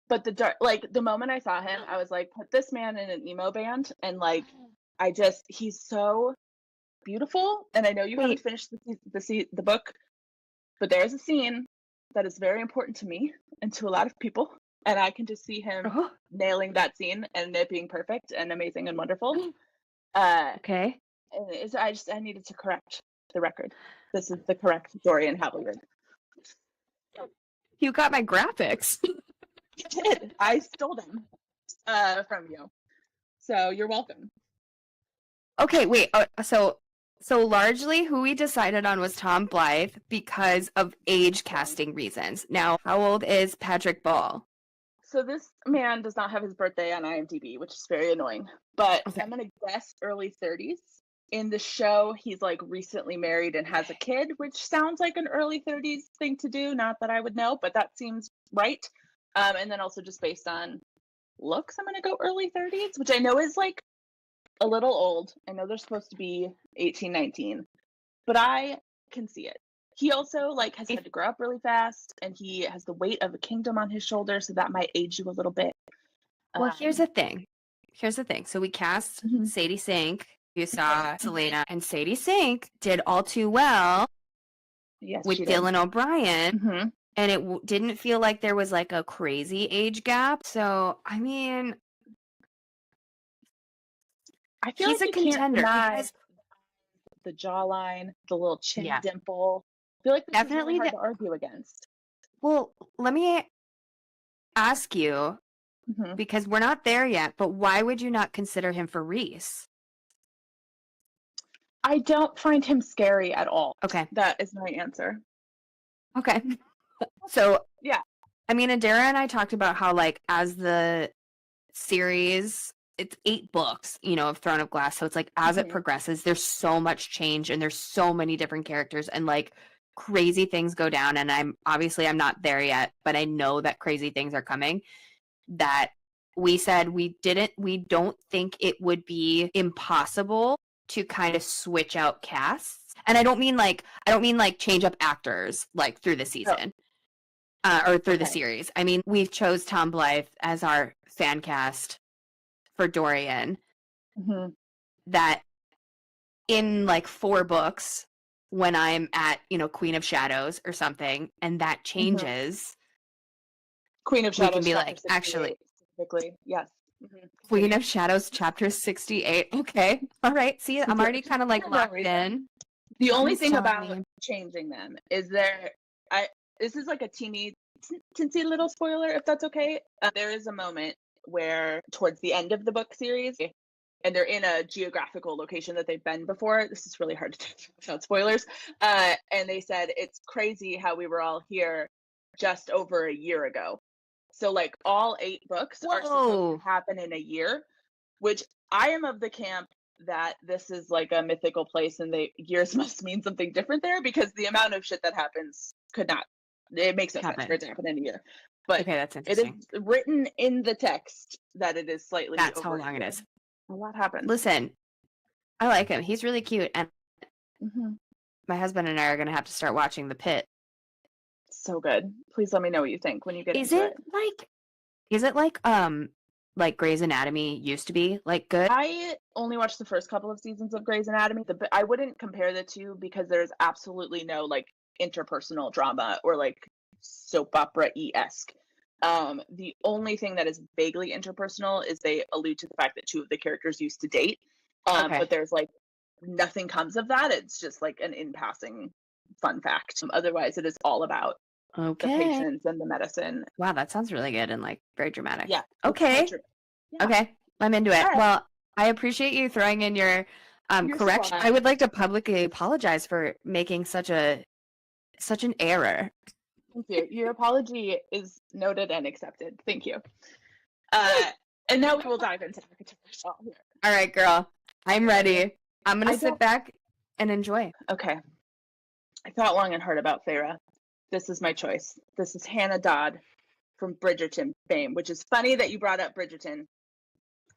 But the moment I saw him, I was like, put this man in an emo band. And he's so beautiful. And I know you haven't finished the book, but there's a scene that is very important to me and to a lot of people. And I can just see him nailing that scene and it being perfect and amazing and wonderful. Okay. And I needed to correct the record. This is the correct Dorian Haviljard. You got my graphics. I did. I stole them from you. So you're welcome. Okay, wait. So largely who we decided on was Tom Blythe because of age casting reasons. Now, how old is Patrick Ball? So this man does not have his birthday on IMDb, which is very annoying. But I'm going to guess early 30s. In the show, he's recently married and has a kid, which sounds like an early 30s thing to do. Not that I would know, but that seems right. And then also just based on looks, I'm going to go early 30s, which I know is a little old. I know they're supposed to be 18, 19, but I can see it. He also has had to grow up really fast, and he has the weight of a kingdom on his shoulders, so that might age you a little bit. Well, here's the thing. So we cast Sadie Sink. You saw Selena, and Sadie Sink did all too well with Dylan O'Brien, and it didn't feel like there was a crazy age gap. So, I mean, I feel he's a contender. The jawline, the little chin dimple. I feel like this definitely is really hard to argue against. Well, let me ask you, because we're not there yet, but why would you not consider him for Reese? I don't find him scary at all. Okay. That is my answer. Okay. So, yeah. I mean, Adara and I talked about how, as the series, it's 8 books, of Throne of Glass. So it's as it progresses, there's so much change and there's so many different characters and crazy things go down. And I'm not there yet, but I know that crazy things are coming. That we said we don't think it would be impossible to kind of switch out casts. And I don't mean change up actors through the season or through the series. I mean, we've chose Tom Blythe as our fan cast for Dorian Mhm. that in like 4 books, when I'm at, Queen of Shadows or something, and that Mhm. changes, Queen of we can Shadows, be chapter like, actually, 68, specifically. Yes. Queen Continue. of Shadows, chapter 68. Okay. All right. See, I'm already kind of like For no locked reason. in. The only Something's thing telling about me. changing them is I this is like a teensy little spoiler, if that's okay. There is a moment where towards the end of the book series, and they're in a geographical location that they've been before. This is really hard to do without spoilers. And they said it's crazy how we were all here just over a year ago. So like all 8 books are supposed to Whoa. happen in a year, which I am of the camp that this is like a mythical place and the years must mean something different there, because the amount of shit that happens could not, it makes no sense for Happen. it to happen in a year. But Okay, that's it is interesting. written in the text that it is slightly That's how over a long it year. is. A lot happens. Listen, I like him. He's really cute. And Hmm. my husband and I are going to have to start watching The Pit. So good. Please let me know what you think when you get Is into it it. like Grey's Anatomy used to be? Like good? I only watched the first couple of seasons of Grey's Anatomy. I wouldn't compare the two because there's absolutely no like interpersonal drama or like soap opera-esque. The only thing that is vaguely interpersonal is they allude to the fact that 2 of the characters used to date. Okay. But there's like nothing comes of that. It's just like an in passing fun fact. Otherwise, it is all about the Okay. patients and the medicine. Wow, that sounds really good and like very dramatic. Yeah. Okay. Yeah. Okay. I'm into it. All right. Well, I appreciate you throwing in your You're correction. fine. I would like to publicly apologize for making such an error. Thank you. Your apology is noted and accepted. Thank you. And now we will dive into ACOTAR here. All right, girl. I'm ready. I'm going to sit back and enjoy. Okay. I thought long and hard about Feyre. This is my choice. This is Hannah Dodd from Bridgerton fame, which is funny that you brought up Bridgerton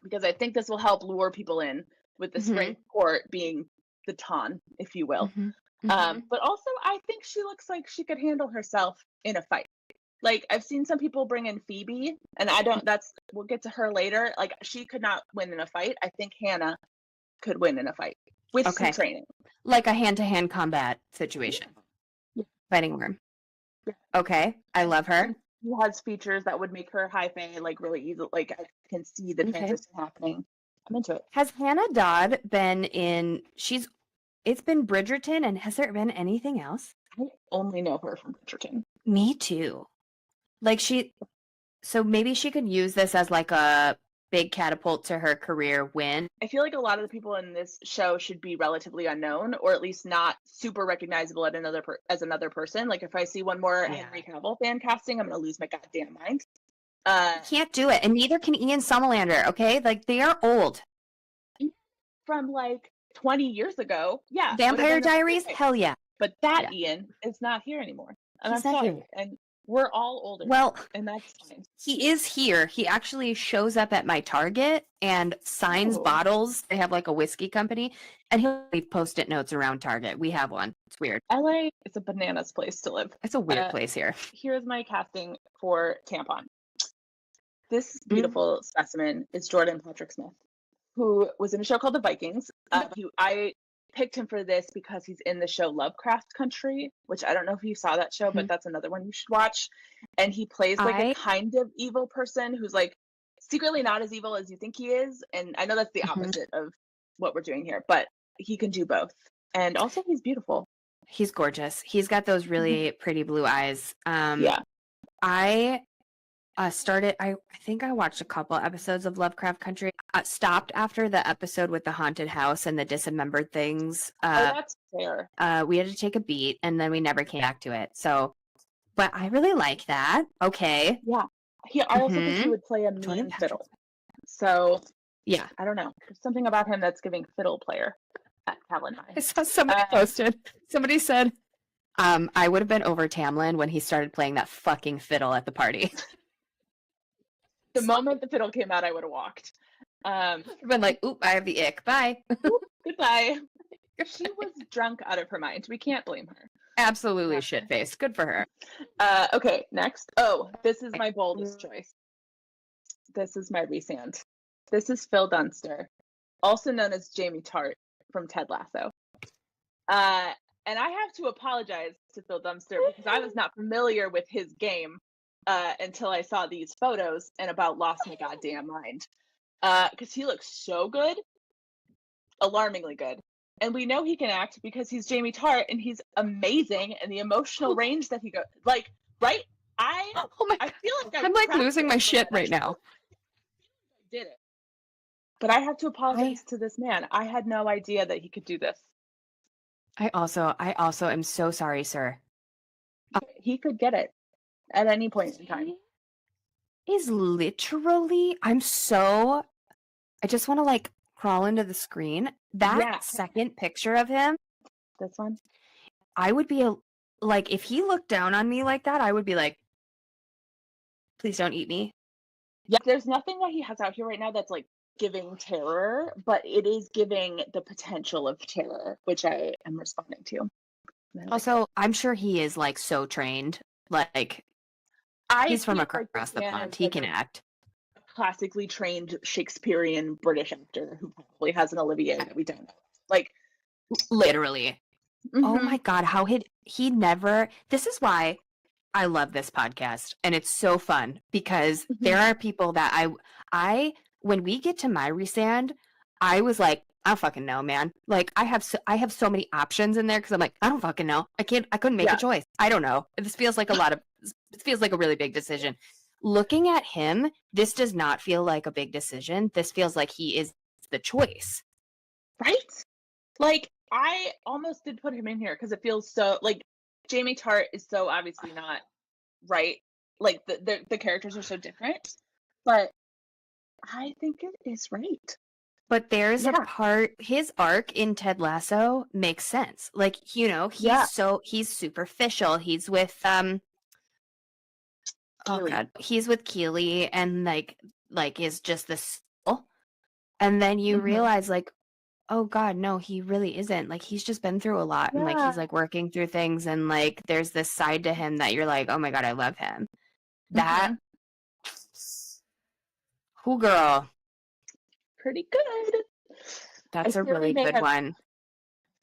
because I think this will help lure people in with the spring court being the ton, if you will. But also, I think she looks like she could handle herself in a fight. Like, I've seen some people bring in Phoebe, and we'll get to her later. Like, she could not win in a fight. I think Hannah could win in a fight with some training. Like a hand-to-hand combat situation. Yeah. Fighting room. Yeah. Okay. I love her. She has features that would make her high fae, like, really easy. Like, I can see the transition happening. I'm into it. Has Hannah Dodd been in... It's been Bridgerton, and has there been anything else? I only know her from Bridgerton. Me too. Like so maybe she could use this as like a big catapult to her career win. I feel like a lot of the people in this show should be relatively unknown, or at least not super recognizable as another person. Like if I see one more Henry Cavill fan casting, I'm going to lose my goddamn mind. Can't do it, and neither can Ian Somerhalder. Okay, like they are old. From like 20 years ago, yeah. Vampire Diaries, hell yeah. But that Ian is not here anymore, and I'm sorry. And we're all older. Well, and that's fine. He is here. He actually shows up at my Target and signs bottles. They have like a whiskey company, and he'll leave Post-it notes around Target. We have one. It's weird. LA is a bananas place to live. It's a weird place here. Here's my casting for Tampon. This beautiful specimen is Jordan Patrick Smith, who was in a show called The Vikings. I picked him for this because he's in the show Lovecraft Country, which I don't know if you saw that show, but that's another one you should watch. And he plays like a kind of evil person who's like secretly not as evil as you think he is. And I know that's the opposite of what we're doing here, but he can do both. And also he's beautiful. He's gorgeous. He's got those really pretty blue eyes. I think I watched a couple episodes of Lovecraft Country. Stopped after the episode with the haunted house and the dismembered things. That's fair. We had to take a beat, and then we never came back to it. So, but I really like that. Okay. Yeah. I also think he would play a mean fiddle. So, yeah. I don't know. There's something about him that's giving fiddle player at Tamlin High. I saw somebody posted. Somebody said, I would have been over Tamlin when he started playing that fucking fiddle at the party. The moment the fiddle came out, I would have walked. I've been like, oop, I have the ick. Bye. Oop, goodbye. She was drunk out of her mind. We can't blame her. Absolutely shit-faced. Good for her. Okay, next. Oh, this is my boldest choice. This is my Rhysand. This is Phil Dunster, also known as Jamie Tart from Ted Lasso. And I have to apologize to Phil Dunster because I was not familiar with his game until I saw these photos and about lost my goddamn mind. Because he looks so good, alarmingly good. And we know he can act because he's Jamie Tart and he's amazing, and the emotional range that he goes, like, right? Oh my I God. feel like I'm like practiced losing my for shit that. right now. I did it. But I have to apologize to this man. I had no idea that he could do this. I also am so sorry, sir. He could get it at any point in time. He is literally, I just want to like crawl into the screen. That second picture of him, This one? I would be like, if he looked down on me like that, I would be like, please don't eat me. Yeah, there's nothing that he has out here right now that's like giving terror, but it is giving the potential of terror, which I am responding to. Also, I'm sure he is like so trained. Like, he's from across the pond. He can act. Classically trained Shakespearean British actor who probably has an Olivier that we don't know. Like, literally. Oh my God, how he never. This is why I love this podcast, and it's so fun because there are people that I when we get to my resand, I was like, I don't fucking know, man. Like I have so many options in there because I'm like, I don't fucking know. I couldn't make a choice. I don't know. This feels like it feels like a really big decision. Looking at him, this does not feel like a big decision. This feels like he is the choice. Right? Like, I almost did put him in here because it feels so like Jamie Tart is so obviously not right. Like the characters are so different, but I think it is right. But there's a part, his arc in Ted Lasso makes sense. Like, you know, he's superficial. He's with he's with Keely and like is just this, and then you realize like, oh God, no, he really isn't. Like he's just been through a lot and like he's like working through things and like there's this side to him that you're like, oh my God, I love him. That who girl. Pretty good. That's a really good one.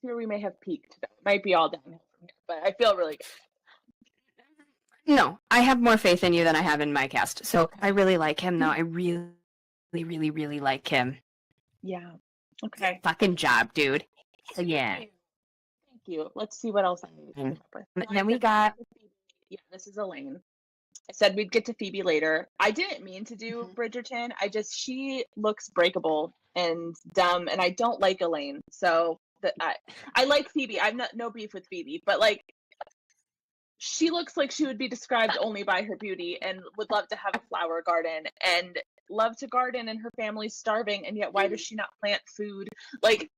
Here we may have peaked. It might be all downhill from here, but I feel really good. No, I have more faith in you than I have in my cast. So I really like him though. I really, really, really like him. Yeah. Okay. Fucking job, dude. Yeah. Thank you. Let's see what else I need to come up with. And then we got. Yeah, this is Elaine. I said we'd get to Phoebe later. I didn't mean to do Bridgerton. She looks breakable and dumb, and I don't like Elaine. So I like Phoebe. I've no beef with Phoebe, but like she looks like she would be described only by her beauty and would love to have a flower garden and love to garden, and her family's starving, and yet why does she not plant food? Like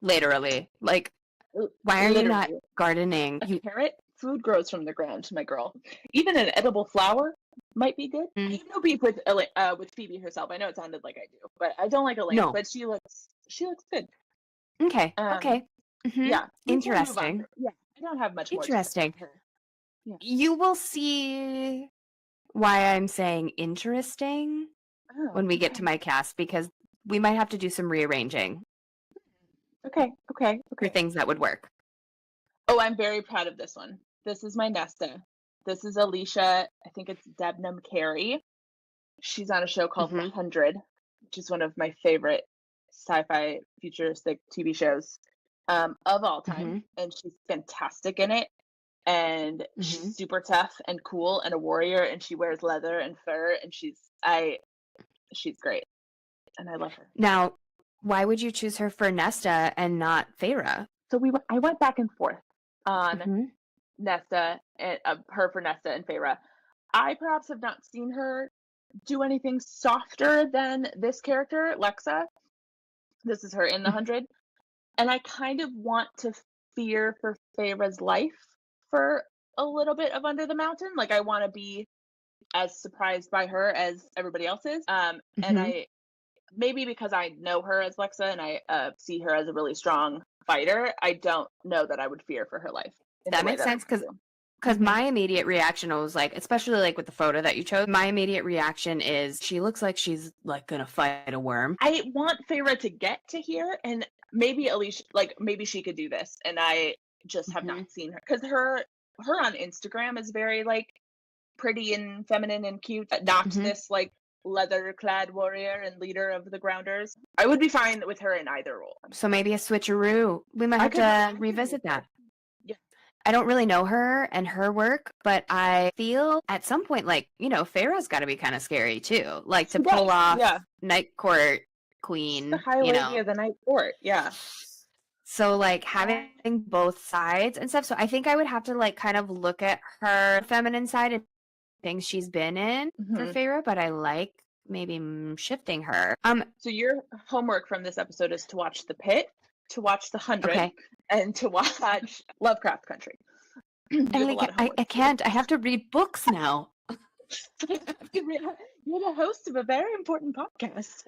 literally, like why are you not gardening? A carrot? Food grows from the ground, my girl. Even an edible flower might be good. I have no beef with Phoebe herself. I know it sounded like I do, but I don't like Elaine. But she looks good. Okay. Okay. Yeah. Interesting. Yeah. I don't have much more. Interesting. Yeah. You will see why I'm saying interesting when we get to my cast, because we might have to do some rearranging. Okay. For things that would work. Oh, I'm very proud of this one. This is my Nesta. This is Alicia. I think it's Debnam Carey. She's on a show called 100, which is one of my favorite sci-fi futuristic TV shows of all time. And she's fantastic in it. And she's super tough and cool and a warrior. And she wears leather and fur. And she's great. And I love her. Now, why would you choose her for Nesta and not Feyre? So I went back and forth on Nesta and her for Nesta and Feyre. I perhaps have not seen her do anything softer than this character, Lexa. This is her in the 100. And I kind of want to fear for Feyre's life for a little bit of Under the Mountain. Like I want to be as surprised by her as everybody else is. And I maybe because I know her as Lexa and I see her as a really strong fighter, I don't know that I would fear for her life. That makes sense because Because my immediate reaction was like, especially like with the photo that you chose, my immediate reaction is she looks like she's like gonna fight a worm. I want Feyre to get to here, and maybe Alicia, like maybe she could do this, and I just have not seen her, because her on Instagram is very like pretty and feminine and cute, not this like leather clad warrior and leader of the Grounders. I would be fine with her in either role. So maybe a switcheroo. We might have to revisit that. Yeah. I don't really know her and her work, but I feel at some point like, you know, Feyre's got to be kind of scary too. Like to pull off Night Court Queen, the high lady of the Night Court. Yeah. So like having both sides and stuff. So I think I would have to like kind of look at her feminine side and things she's been in for Feyre, but I like maybe shifting her. So your homework from this episode is to watch The Pit, to watch The 100, and to watch Lovecraft Country. I can't. I have to read books now. You're the host of a very important podcast.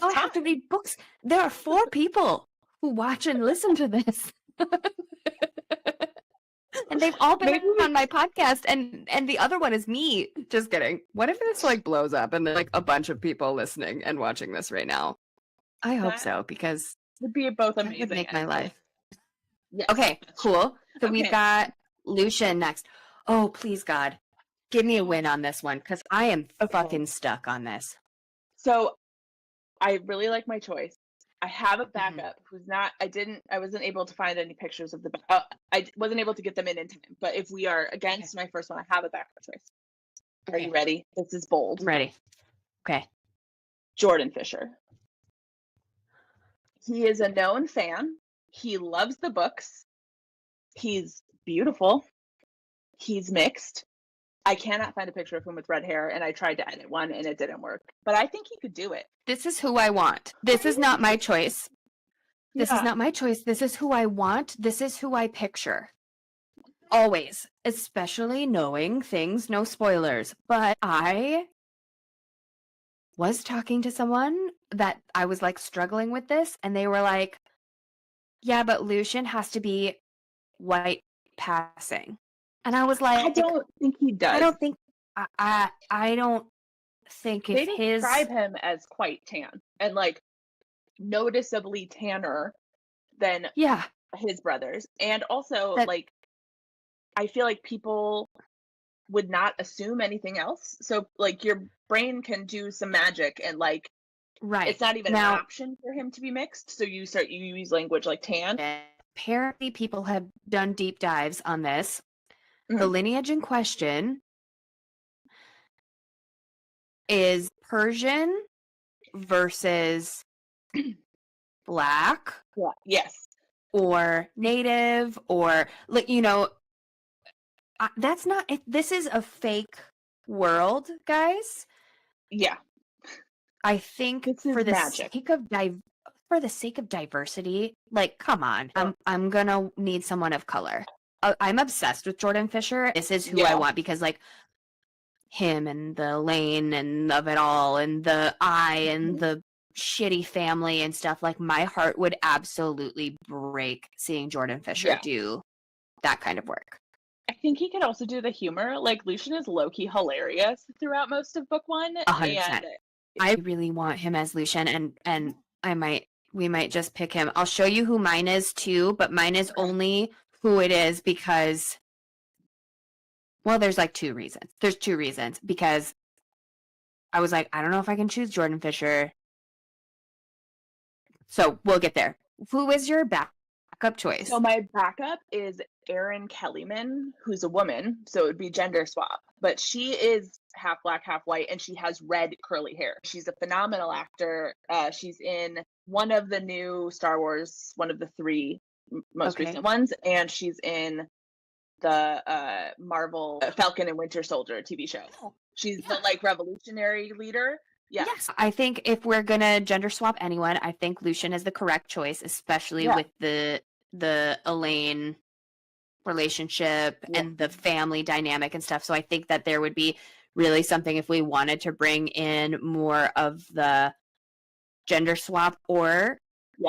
I have to read books. There are 4 people who watch and listen to this. And they've all been on my podcast, and the other one is me. Just kidding. What if this like blows up and there's like a bunch of people listening and watching this right now? I hope so, because would be both amazing. It would make my life. Yes. Okay, cool. So we've got Lucien next. Oh, please God, give me a win on this one, because I am fucking stuck on this. So I really like my choice. I have a backup who's not, I wasn't able to find any pictures of I wasn't able to get them in time. But if we are against my first one, I have a backup choice. Are you ready? This is bold. Ready. Okay. Jordan Fisher. He is a known fan. He loves the books. He's beautiful. He's mixed. I cannot find a picture of him with red hair, and I tried to edit one and it didn't work. But I think he could do it. This is who I want. This is not my choice. This is not my choice. This is who I want. This is who I picture. Always. Especially knowing things, no spoilers. But I was talking to someone that I was like struggling with this, and they were like, yeah, but Lucien has to be white passing. And I was like, I don't think he does. I don't think they describe him as quite tan and like noticeably tanner than his brothers. And also like I feel like people would not assume anything else. So like your brain can do some magic and like it's not even an option for him to be mixed. So you use language like tan. Apparently people have done deep dives on this. The lineage in question is Persian versus Black. Yeah. Yes. Or Native, or like, you know, that's not it. This is a fake world, guys. Yeah. I think for the sake of diversity, like, come on, I'm gonna need someone of color. I'm obsessed with Jordan Fisher. This is who I want, because like him and the Lane and of it all and the and the shitty family and stuff, like my heart would absolutely break seeing Jordan Fisher do that kind of work. I think he could also do the humor. Like Lucien is low-key hilarious throughout most of book 1. 100%. I really want him as Lucien, and we might just pick him. I'll show you who mine is too, but mine is only who it is because, well, there's like 2 reasons. There's 2 reasons, because I was like, I don't know if I can choose Jordan Fisher. So we'll get there. Who is your backup choice? So my backup is Erin Kellyman, who's a woman, so it would be gender swap. But she is half black, half white, and she has red curly hair. She's a phenomenal actor. She's in one of the new Star Wars, one of the 3 most recent ones, and she's in the Marvel Falcon and Winter Soldier TV show. She's the like revolutionary leader. Yes, I think if we're gonna gender swap anyone, I think Lucien is the correct choice, especially with the Elaine relationship and the family dynamic and stuff. So I think that there would be really something if we wanted to bring in more of the gender swap or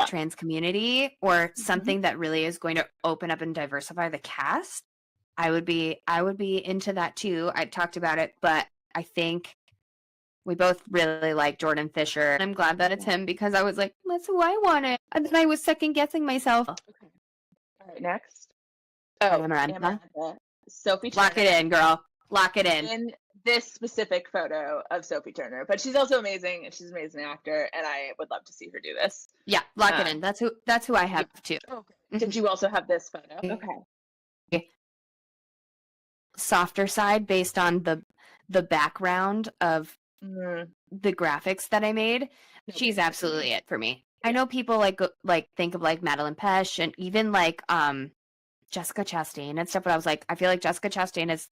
trans community, or something that really is going to open up and diversify the cast. I would be into that too. I talked about it, but I think we both really like Jordan Fisher. I'm glad that it's him because I was like, that's who I wanted. And then I was second guessing myself. Okay. All right, next. Oh, Amarantha. Sophie Turner. Lock it in, girl. Lock it in. In this specific photo of Sophie Turner, but she's also amazing, and she's an amazing actor, and I would love to see her do this. Yeah, lock it in. That's who I have too. Okay. Did you also have this photo? Okay. Softer side based on the background of the graphics that I made. She's absolutely it for me. I know people like think of like Madeline Pesh and even like Jessica Chastain and stuff, but I was like, I feel like Jessica Chastain is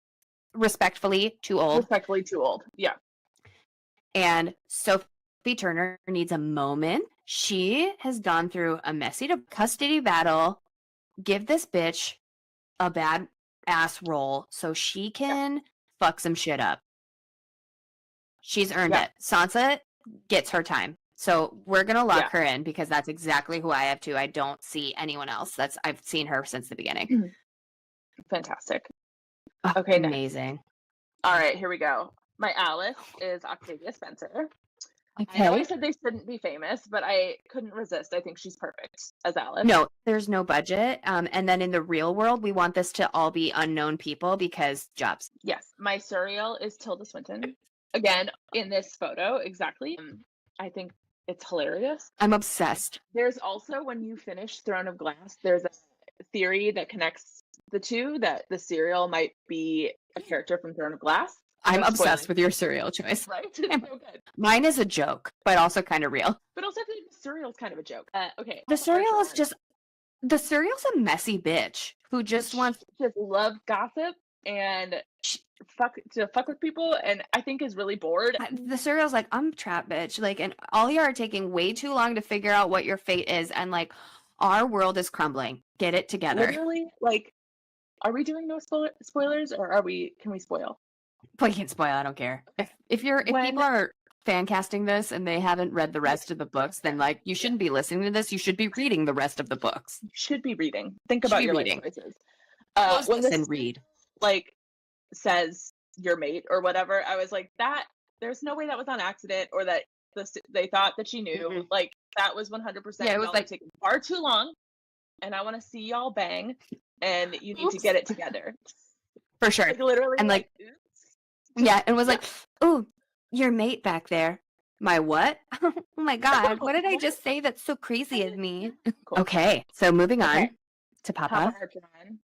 respectfully too old. Yeah. And Sophie Turner needs a moment. She has gone through a messy custody battle. Give this bitch a bad ass role so she can fuck some shit up. She's earned it. Sansa gets her time. So we're going to lock her in because that's exactly who I have too. I don't see anyone else. I've seen her since the beginning. Fantastic. Oh, okay. Amazing. Next. All right, here we go. My Alice is Octavia Spencer. Okay. I know I said they shouldn't be famous, but I couldn't resist. I think she's perfect as Alice. No, there's no budget. And then in the real world, we want this to all be unknown people because jobs. Yes. My Suriel is Tilda Swinton. Again, in this photo, exactly. I think it's hilarious. I'm obsessed. There's also, when you finish Throne of Glass, there's a theory that connects the two, that the Suriel might be a character from Throne of Glass. I'm obsessed with your Suriel choice. Right? It's so good. Mine is a joke, but also kind of real. But also, I think the Suriel's kind of a joke. Okay. The Suriel is just... The Suriel's a messy bitch who just wants... Just loves gossip and fuck with people, and I think is really bored. The Suriel's like, I'm a trap bitch. Like, and all you are taking way too long to figure out what your fate is, and like, our world is crumbling. Get it together. Literally, like, are we doing no spoilers, or can we spoil? We can spoil. I don't care. If people are fan casting this and they haven't read the rest of the books, then like you shouldn't be listening to this. You should be reading the rest of the books. You should be reading. Think about your life choices. When this read like says your mate or whatever, I was like, that there's no way that was on accident, or that they thought that she knew. Mm-hmm. Like that was 100%. Yeah, it was like taking far too long, and I want to see y'all bang, and you need to get it together. For sure. Like, literally, and like yeah, and was like, oh, your mate back there. My what? Oh my God. What did I just say? That's so crazy of me. Cool. Okay. So moving on to Papa Archeron.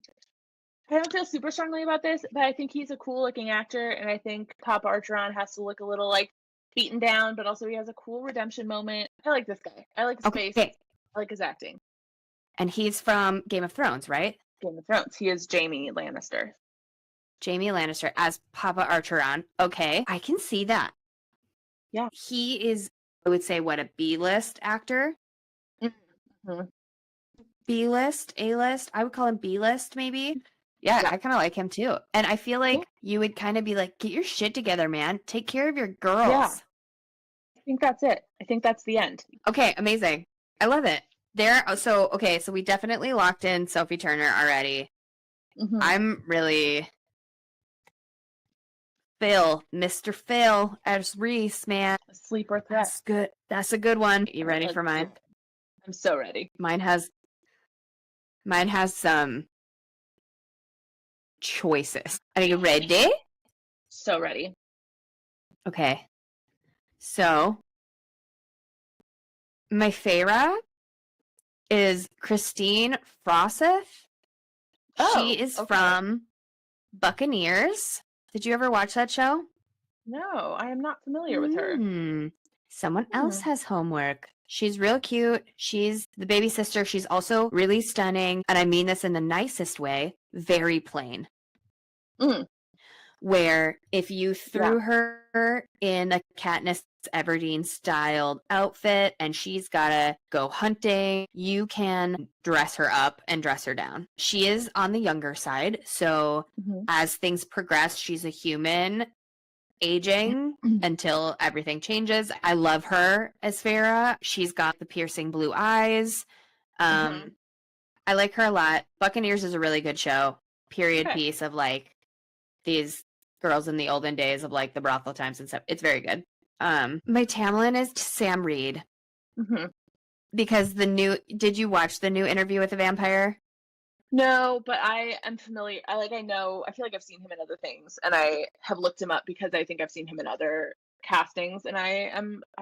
I don't feel super strongly about this, but I think he's a cool looking actor. And I think Papa Archeron has to look a little like beaten down, but also he has a cool redemption moment. I like this guy. I like his face. I like his acting. And he's from Game of Thrones, right? Game of Thrones. He is Jaime Lannister. Jaime Lannister as Papa Archeron. Okay, I can see that. Yeah. He is, I would say, what, a B-list actor? Mm-hmm. B-list, A-list? I would call him B-list, maybe. Yeah, I kind of like him, too. And I feel like you would kind of be like, get your shit together, man. Take care of your girls. Yeah. I think that's it. I think that's the end. Okay, amazing. I love it. So we definitely locked in Sophie Turner already. Mm-hmm. I'm really... Mr. Phil as Reese, man. Sleeper threat. That's good. That's a good one. You ready for mine? I'm so ready. Mine has some choices. Are you ready? So ready. Okay. So my Feyre is Christine Froseth. She is from Buccaneers. Did you ever watch that show? No, I am not familiar with her. Someone else has homework. She's real cute. She's the baby sister. She's also really stunning. And I mean this in the nicest way, very plain. Where if you threw her in a Katniss Everdeen styled outfit and she's gotta go hunting, you can dress her up and dress her down. She is on the younger side, so as things progress, she's a human aging until everything changes. I love her as Feyre. She's got the piercing blue eyes. I like her a lot. Buccaneers is a really good show. period Okay. piece of like these girls in the olden days of like the brothel times and stuff. It's very good. My Tamlin is Sam Reed Hmm. because did you watch the new Interview with a Vampire? No, but I am familiar. I know. I feel like I've seen him in other things, and I have looked him up because I think I've seen him in other castings, and I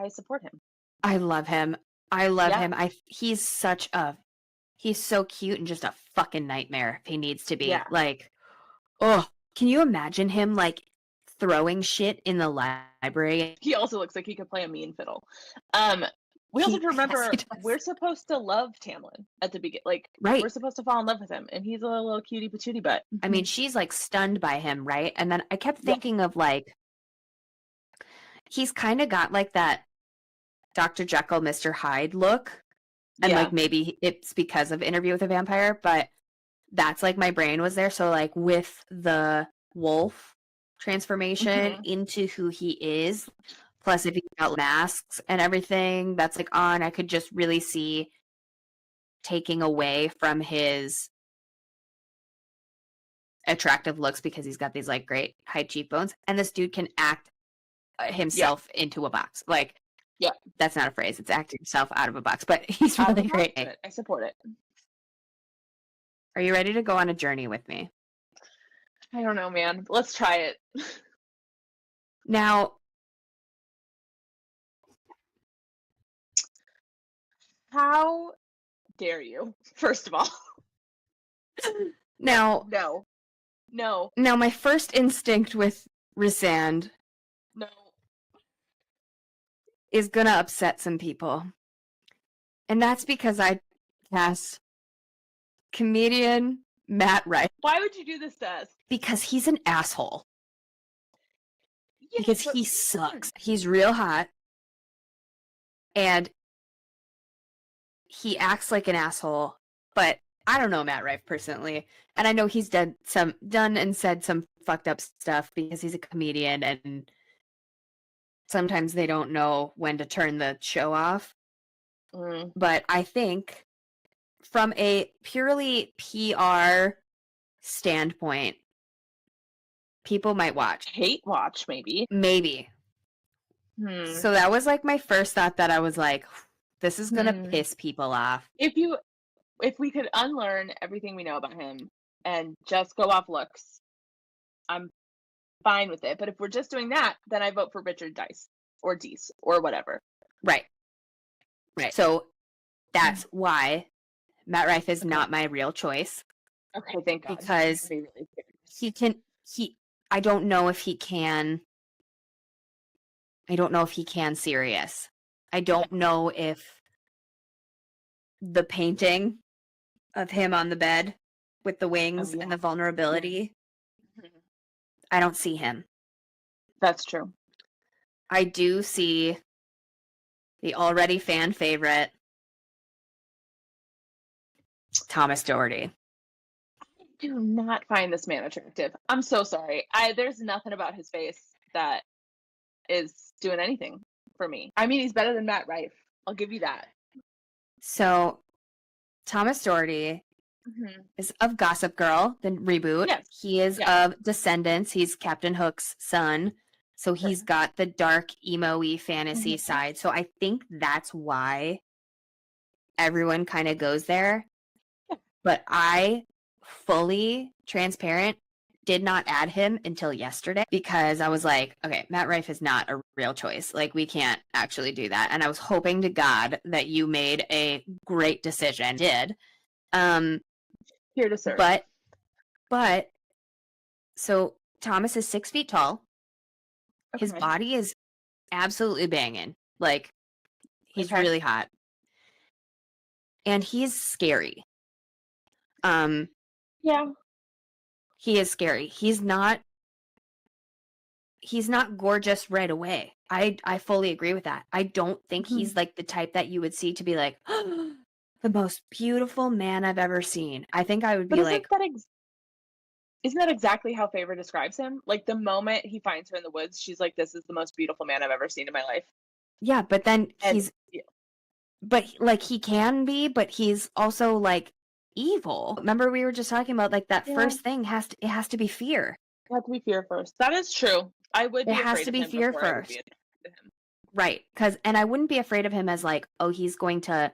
support him. I love him. I love Yeah. him. He's so cute and just a fucking nightmare if he needs to be. Yeah. Like, oh, can you imagine him like throwing shit in the library? He also looks like he could play a mean fiddle. We also have to Yes, remember he does. we're supposed to love Tamlin at the beginning. Like Right. we're supposed to fall in love with him, and he's a little cutie patootie butt. I mean, she's like stunned by him, right? And then I kept Yeah. thinking of like, he's kind of got like that Dr. Jekyll, Mr. Hyde look. And Yeah. like maybe it's because of Interview with a Vampire, but that's like my brain was there. So like with the wolf transformation Mhm. into who he is, plus if he's got masks and everything that's like on, I could just really see taking away from his attractive looks because he's got these like great high cheekbones, and this dude can act himself into a box. Like, Yeah. that's not a phrase, it's acting himself out of a box, but he's Out of really the box, great. but I support it. Are you ready to go on a journey with me? I don't know, man. Let's try it. Now, How dare you? First of all, now, no, my first instinct with Rysand no. is gonna upset some people. And that's because I cast comedian Matt Rife Why would you do this to us? because he's an asshole. Yes, Because but he sucks. He's real hot. And he acts like an asshole. But I don't know Matt Rife personally. And I know he's done and said some fucked up stuff because he's a comedian and sometimes they don't know when to turn the show off. Mm. But I think from a purely PR standpoint, people might watch. Hate watch, maybe. Maybe. So that was like my first thought that I was like, this is gonna piss people off. If we could unlearn everything we know about him and just go off looks, I'm fine with it. But if we're just doing that, then I vote for Richard Dice or Deese or whatever. Right. So that's why Matt Rife is not my real choice. Okay, thank God. Because I don't know if he can. I don't know if he can serious. I don't know if the painting of him on the bed with the wings and the vulnerability, I don't see him. That's true. I do see the already fan favorite Thomas Doherty. I do not find this man attractive. I'm so sorry. There's nothing about his face that is doing anything for me. I mean, he's better than Matt Rife. I'll give you that. So, Thomas Doherty is of Gossip Girl, the reboot. Yes. He is of Descendants. He's Captain Hook's son. So he's got the dark, emo-y fantasy side. So I think that's why everyone kind of goes there. Yeah. But I fully transparent did not add him until yesterday because I was like, okay, Matt Rife is not a real choice. Like, we can't actually do that. And I was hoping to God that you made a great decision. Did. Here to serve. But so Thomas is 6 feet tall. Okay. His body is absolutely banging. Like, he's really hot. And he's scary. Yeah. He is scary. He's not gorgeous right away. I fully agree with that. I don't think he's like the type that you would see to be like, oh, the most beautiful man I've ever seen. I think I would be like, isn't that exactly how Feyre describes him? Like, the moment he finds her in the woods, she's like, this is the most beautiful man I've ever seen in my life. Yeah, but then but like, he can be, but he's also like, evil. Remember we were just talking about like that Yeah. first thing has to be fear. It had to be fear first. That is true. I would It be has afraid to of be him fear before I would be first. afraid of him. Right. And I wouldn't be afraid of him as like, oh, he's going to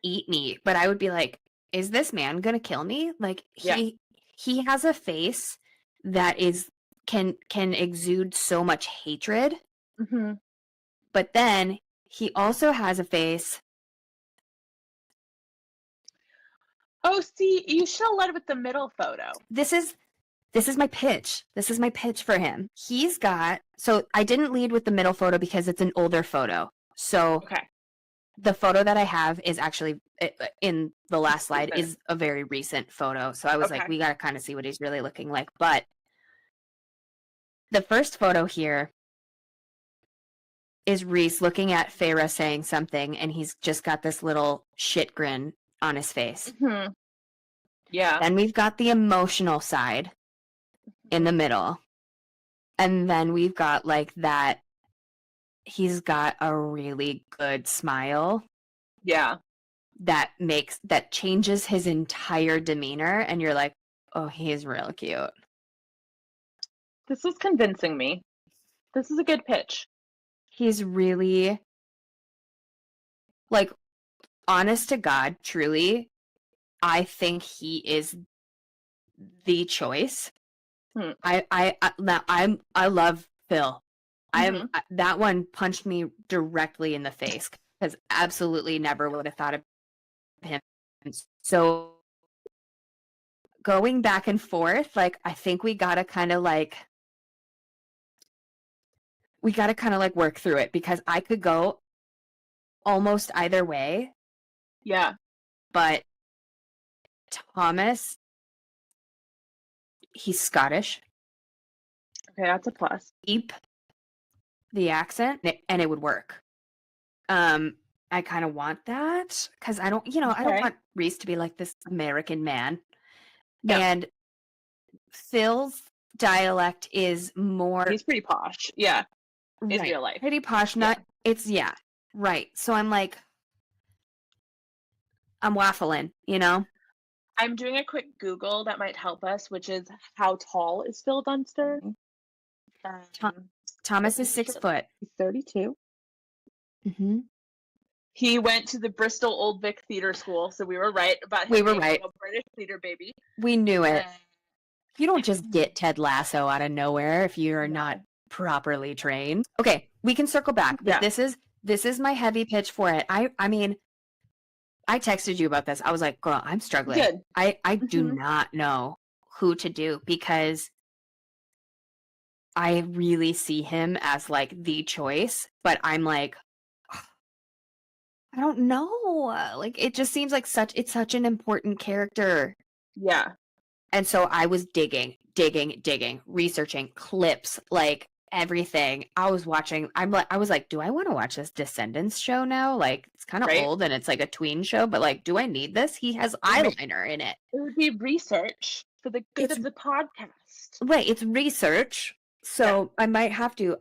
eat me, but I would be like, is this man gonna kill me? Like he has a face that is can exude so much hatred, Mm-hmm. but then he also has a face. Oh, see, you should have led with the middle photo. This is my pitch. This is my pitch for him. He's got, so I didn't lead with the middle photo because it's an older photo. So Okay. the photo that I have is actually in the last slide is a very recent photo. So I was like, we got to kind of see what he's really looking like. But the first photo here is Rhys looking at Feyre saying something, and he's just got this little shit grin on his face. Mm-hmm. Yeah. Then we've got the emotional side in the middle. And then we've got like that, he's got a really good smile. Yeah. That changes his entire demeanor, and you're like, oh, he's real cute. This was convincing me. This is a good pitch. He's really, like, honest to God, truly, I think he is the choice. I love Phil. That one punched me directly in the face because absolutely never would have thought of him. So going back and forth, like, I think we gotta kind of like work through it because I could go almost either way. Yeah. But Thomas, he's Scottish. Okay, that's a plus. Keep the accent and it would work. I kind of want that because I don't want Rhys to be like this American man. Yeah. And Phil's dialect is more. He's pretty posh. Yeah. In real life. Pretty posh. Right. So I'm like, I'm waffling, you know? I'm doing a quick Google that might help us, which is how tall is Phil Dunster? Thomas is 6 foot. He's 32. Mm-hmm. He went to the Bristol Old Vic Theatre School, so we were right about him being a British theatre baby. We knew it. You don't just get Ted Lasso out of nowhere if you're not properly trained. Okay, we can circle back, but this is my heavy pitch for it. I mean, I texted you about this. I was like, girl, I'm struggling. Good. I do not know who to do because I really see him as like the choice, but I'm like, I don't know. Like, it just seems like it's such an important character. Yeah. And so I was digging, researching clips, like everything. I was watching. I was like, do I want to watch this Descendants show now? Like, it's kind of old and it's like a tween show, but like, do I need this? He has eyeliner in it. It would be research for the good of the podcast. Right. It's research. So I might have to.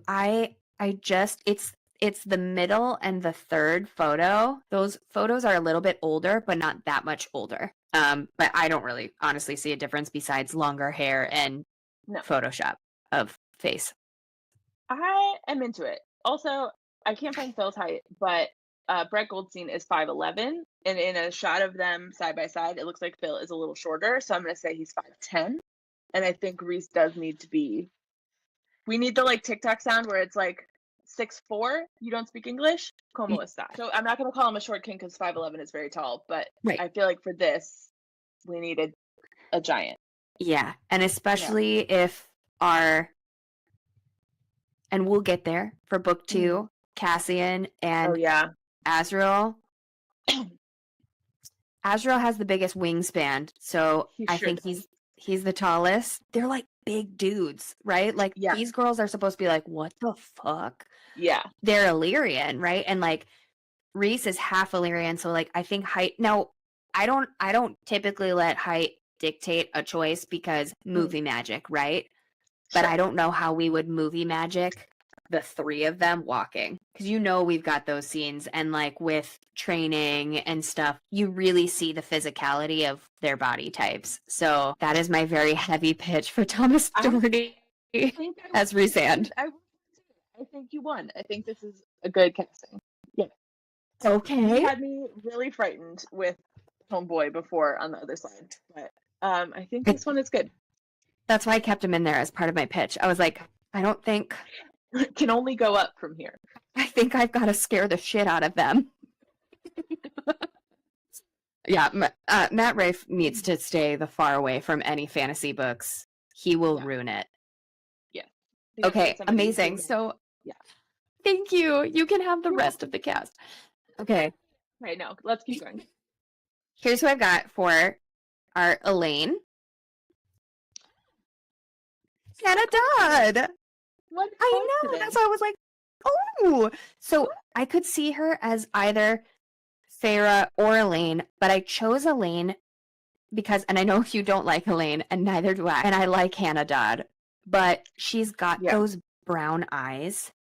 It's the middle and the third photo. Those photos are a little bit older, but not that much older. But I don't really honestly see a difference besides longer hair and Photoshop of face. I am into it. Also, I can't find Phil's height, but Brett Goldstein is 5'11", and in a shot of them side by side, it looks like Phil is a little shorter. So I'm going to say he's 5'10", and I think Rhys does need to be. We need the like TikTok sound where it's like 6'4". You don't speak English, como está? So I'm not going to call him a short king because 5'11" is very tall, but I feel like for this, we needed a giant. Yeah, and especially if and we'll get there for book 2, Cassian and Azriel. Azriel has the biggest wingspan, so I think he's the tallest. They're like big dudes, right? Like these girls are supposed to be like, what the fuck? Yeah. They're Illyrian, right? And like Rhys is half Illyrian, so like I think height. Now, I don't typically let height dictate a choice because movie magic, right? But I don't know how we would movie magic the three of them walking. Because we've got those scenes, and like with training and stuff, you really see the physicality of their body types. So that is my very heavy pitch for Thomas Doherty as Rhysand. I think you won. I think this is a good casting. Yeah. Okay. You had me really frightened with Homeboy before on the other side, but I think this one is good. That's why I kept him in there as part of my pitch. I was like, I don't think it can only go up from here. I think I've got to scare the shit out of them. Yeah, Matt Rafe needs to stay the far away from any fantasy books. He will ruin it. Yeah. Okay, amazing. So, thank you. You can have the rest of the cast. Okay. Right, no, let's keep going. Here's who I've got for our Elaine. Hannah Dodd. I know. That's why I was like, oh. So I could see her as either Feyre or Elaine, but I chose Elaine because, and I know you don't like Elaine, and neither do I, and I like Hannah Dodd, but she's got those brown eyes.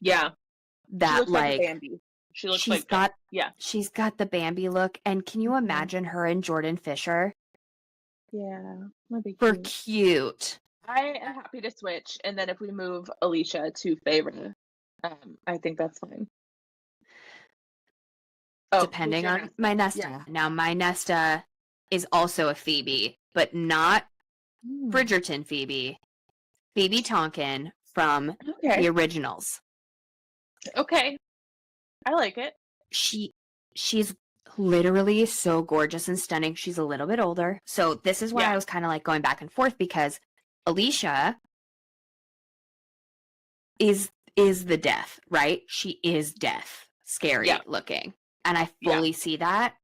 Yeah. That she looks like Bambi. She looks she's got the Bambi look, and can you imagine her and Jordan Fisher? Yeah. That'd be for cute. I am happy to switch, and then if we move Alicia to Feyre, I think that's fine. Depending on my Nesta. Yeah. Now, my Nesta is also a Phoebe, but not Bridgerton Phoebe. Phoebe Tonkin from the originals. Okay. I like it. She's literally so gorgeous and stunning. She's a little bit older. So this is why I was kind of like going back and forth, because Alicia is the death, right? She is death. Scary looking. And I fully see that.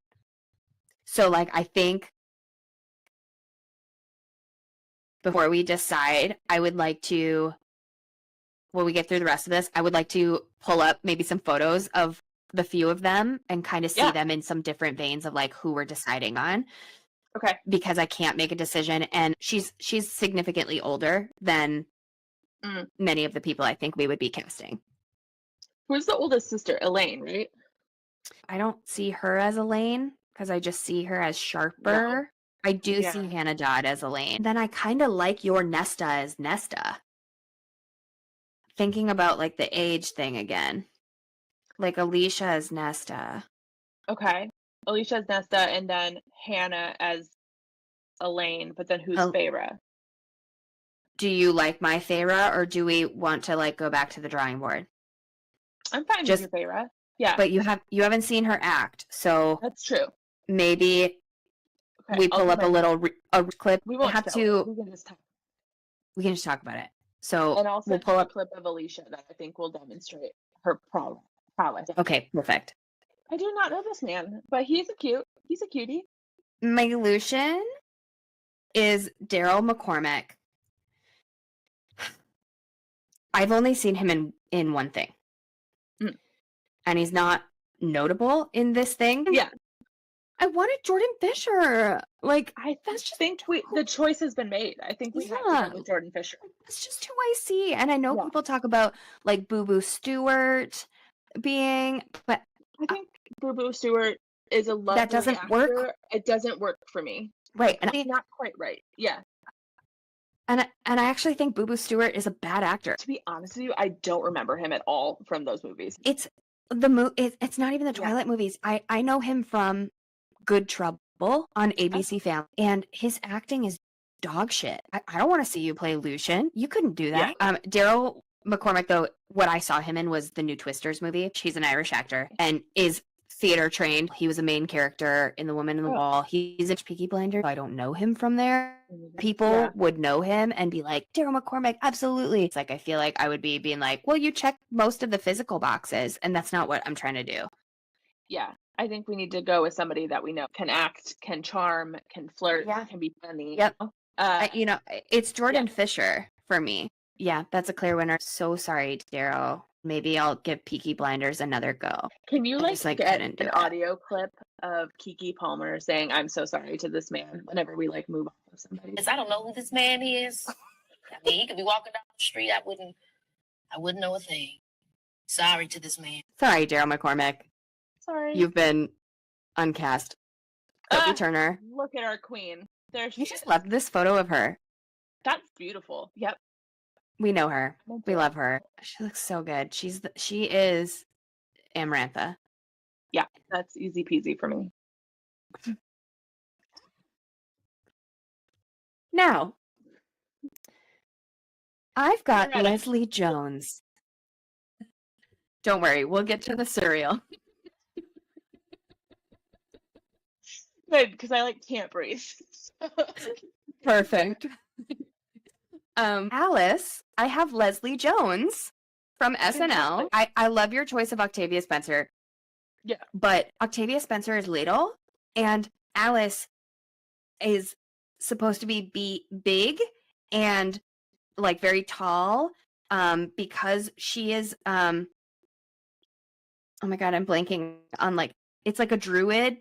So like, I think before we decide, I would like to, when we get through the rest of this, I would like to pull up maybe some photos of the few of them and kind of see them in some different veins of like who we're deciding on. Okay. Because I can't make a decision, and she's significantly older than many of the people I think we would be casting. Who's the oldest sister? Elaine, right? I don't see her as Elaine because I just see her as sharper. No. I do see Hannah Dodd as Elaine. Then I kind of like your Nesta as Nesta. Thinking about like the age thing again. Like Alicia as Nesta. Okay. Alicia as Nesta, and then Hannah as Elaine, but then who's Feyre? Do you like my Feyre, or do we want to like go back to the drawing board? I'm fine with your Feyre. Yeah. But you haven't seen her act, so that's true. Maybe we pull up a clip. We won't have to. We can just talk about it. So and also we'll pull up a clip of Alicia that I think will demonstrate her prowess. Okay, perfect. I do not know this man, but he's a cutie. My Lucian is Daryl McCormack. I've only seen him in one thing. And he's not notable in this thing. Yeah. I wanted Jordan Fisher. Like, the choice has been made. I think we have to go with Jordan Fisher. That's just who I see. And I know people talk about like Boo Boo Stewart being, but I think Boo Boo Stewart is a lovely that doesn't actor. work. It doesn't work for me. Right. And it's not quite right. Yeah. And I actually think Boo Boo Stewart is a bad actor. To be honest with you, I don't remember him at all from those movies. It's not even the Twilight movies. I know him from Good Trouble on ABC Family, and his acting is dog shit. I don't want to see you play Lucian. You couldn't do that. Daryl McCormack, though, what I saw him in was the new Twisters movie. He's an Irish actor and is theater trained. He was a main character in The Woman in the Wall. He's a Peaky Blinder. I don't know him from there. People would know him and be like, Daryl McCormack, absolutely. It's like, I feel like I would be being like, well, you check most of the physical boxes, and that's not what I'm trying to do. Yeah. I think we need to go with somebody that we know can act, can charm, can flirt, can be funny. Yep. It's Jordan Fisher for me. Yeah, that's a clear winner. So sorry, Daryl. Maybe I'll give Peaky Blinders another go. Can you get an audio clip of Keke Palmer saying, I'm so sorry to this man whenever we like move on with somebody? I don't know who this man is. I mean, he could be walking down the street. I I wouldn't know a thing. Sorry to this man. Sorry, Daryl McCormick. Sorry. You've been uncast. Sophie Turner. Look at our queen. There she I is. just love this photo of her. That's beautiful. Yep. We know her. I'm We into love it. her. She looks so good. She is Amarantha. Yeah, that's easy peasy for me. Now, I've got You're ready. Leslie Jones. Don't worry, we'll get to the cereal. Good, because I can't breathe. Perfect. Alice, I have Leslie Jones from SNL. I love your choice of Octavia Spencer. Yeah. But Octavia Spencer is little, and Alice is supposed to be big and like very tall, because she is oh my god, I'm blanking on it's like a druid.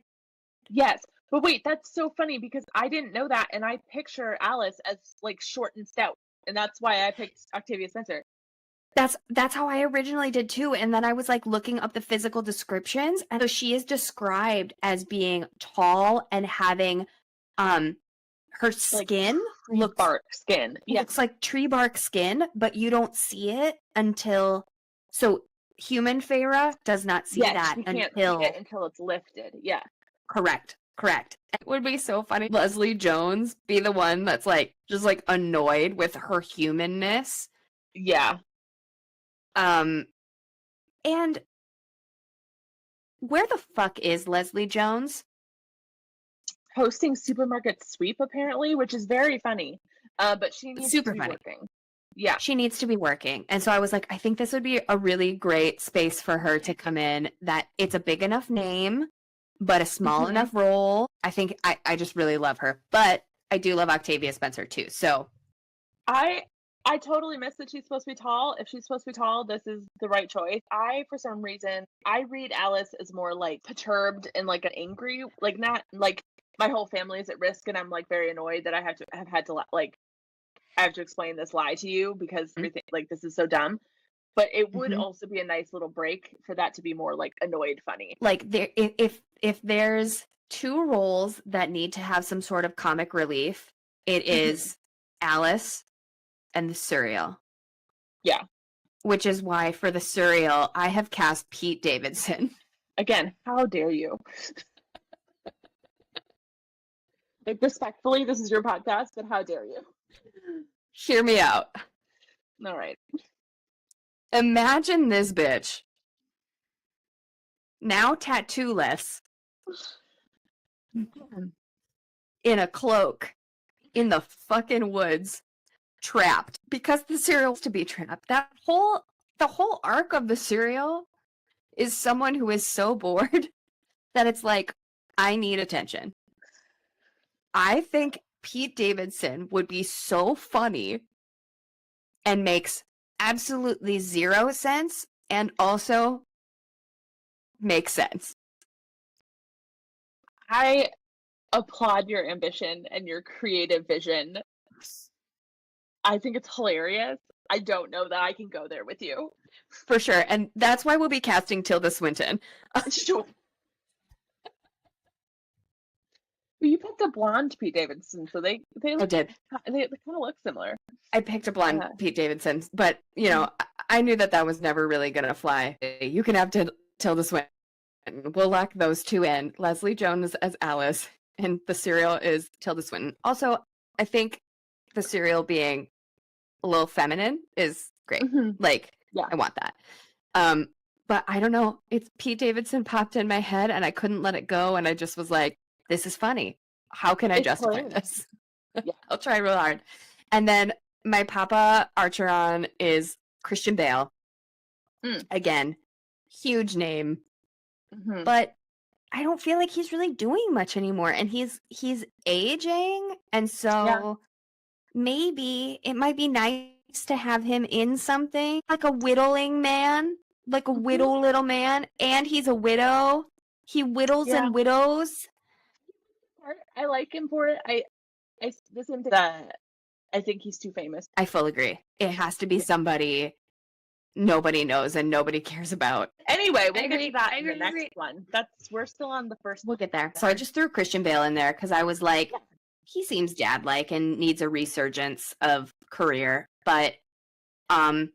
Yes. But wait, that's so funny because I didn't know that, and I picture Alice as short and stout, and that's why I picked Octavia Spencer. That's how I originally did too, and then I was looking up the physical descriptions, and so she is described as being tall and having her skin looks bark skin. looks like tree bark skin, but you don't see it until human Feyre does not see that she can't until see it until it's lifted. Yeah. Correct. It would be so funny. Leslie Jones be the one that's just annoyed with her humanness. Yeah. And where the fuck is Leslie Jones? Hosting supermarket sweep apparently, which is very funny. But she needs to be working. Yeah. She needs to be working. And so I was I think this would be a really great space for her to come in, that it's a big enough name, but a small enough role. I think I just really love her. But I do love Octavia Spencer too. So I totally missed that she's supposed to be tall. If she's supposed to be tall, this is the right choice. For some reason, I read Alice as more perturbed and an angry, not my whole family is at risk, and I'm very annoyed that I have had to I have to explain this lie to you because everything this is so dumb. But it would also be a nice little break for that to be more annoyed funny. If there's two roles that need to have some sort of comic relief, it is Alice and the cereal. Yeah. Which is why for the cereal, I have cast Pete Davidson. Again, how dare you? Respectfully, this is your podcast, but how dare you? Hear me out. All right. Imagine this bitch. Now tattoo-less. In a cloak. In the fucking woods. Trapped. Because the cereal's to be trapped. The whole arc of the cereal is someone who is so bored that it's I need attention. I think Pete Davidson would be so funny and makes absolutely zero sense and also makes sense. I applaud your ambition and your creative vision. I think it's hilarious. I don't know that I can go there with you. For sure. And that's why we'll be casting Tilda Swinton. Sure. You picked a blonde Pete Davidson, so they I did. They kind of look similar. I picked a blonde Pete Davidson, but I knew that was never really gonna fly. You can have Tilda Swinton. We'll lock those two in. Leslie Jones as Alice, and the cereal is Tilda Swinton. Also, I think the cereal being a little feminine is great. Yeah. I want that. But I don't know. It's Pete Davidson popped in my head, and I couldn't let it go, and I just was like, this is funny. How can I justify this? Yeah. I'll try real hard. And then my Papa Archeron is Christian Bale. Again, huge name. But I don't feel like he's really doing much anymore. And he's aging. And so maybe it might be nice to have him in something like a whittling man, like a whittle little man. And he's a widow. He whittles and widows. I like him for it. I listen to that. I think he's too famous. I fully agree. It has to be somebody nobody knows and nobody cares about. Anyway, I we'll get agree, to that I in the agree, next agree. one. We're still on the first We'll one. get there. So I just threw Christian Bale in there because I was like, Yeah. he seems dad-like and needs a resurgence of career, but I'm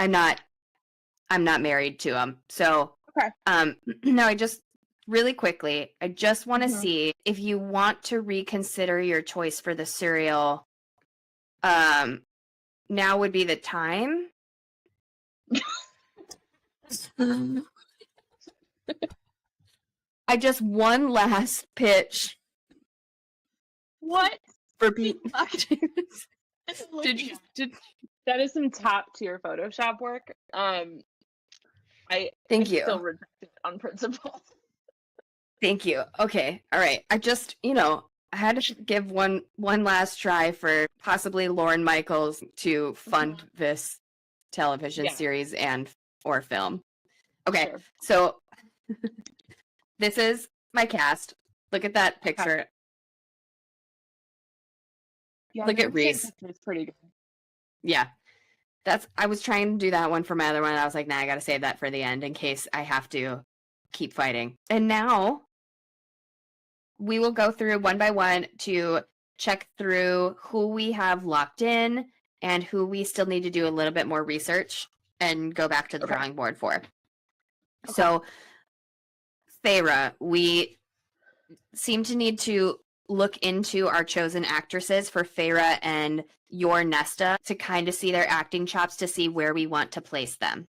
not married to him. So Okay. no, I just really quickly, I just want to Mhm. see if you want to reconsider your choice for the cereal. Now would be the time. I just one last pitch What? for people. Did That is some top tier Photoshop work. I Thank you. still reject it on principle. Thank you. Okay. All right. I just, I had to give one last try for possibly Lauren Michaels to fund this television Yeah. series and or film. Okay. Sure. So this is my cast. Look at that picture. Yeah, Look the at Reese. It's pretty good. Yeah. I was trying to do that one for my other one. I was like, nah, I got to save that for the end in case I have to keep fighting. And now we will go through one by one to check through who we have locked in and who we still need to do a little bit more research and go back to the drawing board for. Okay. So, Feyre, we seem to need to look into our chosen actresses for Feyre and your Nesta to kind of see their acting chops to see where we want to place them.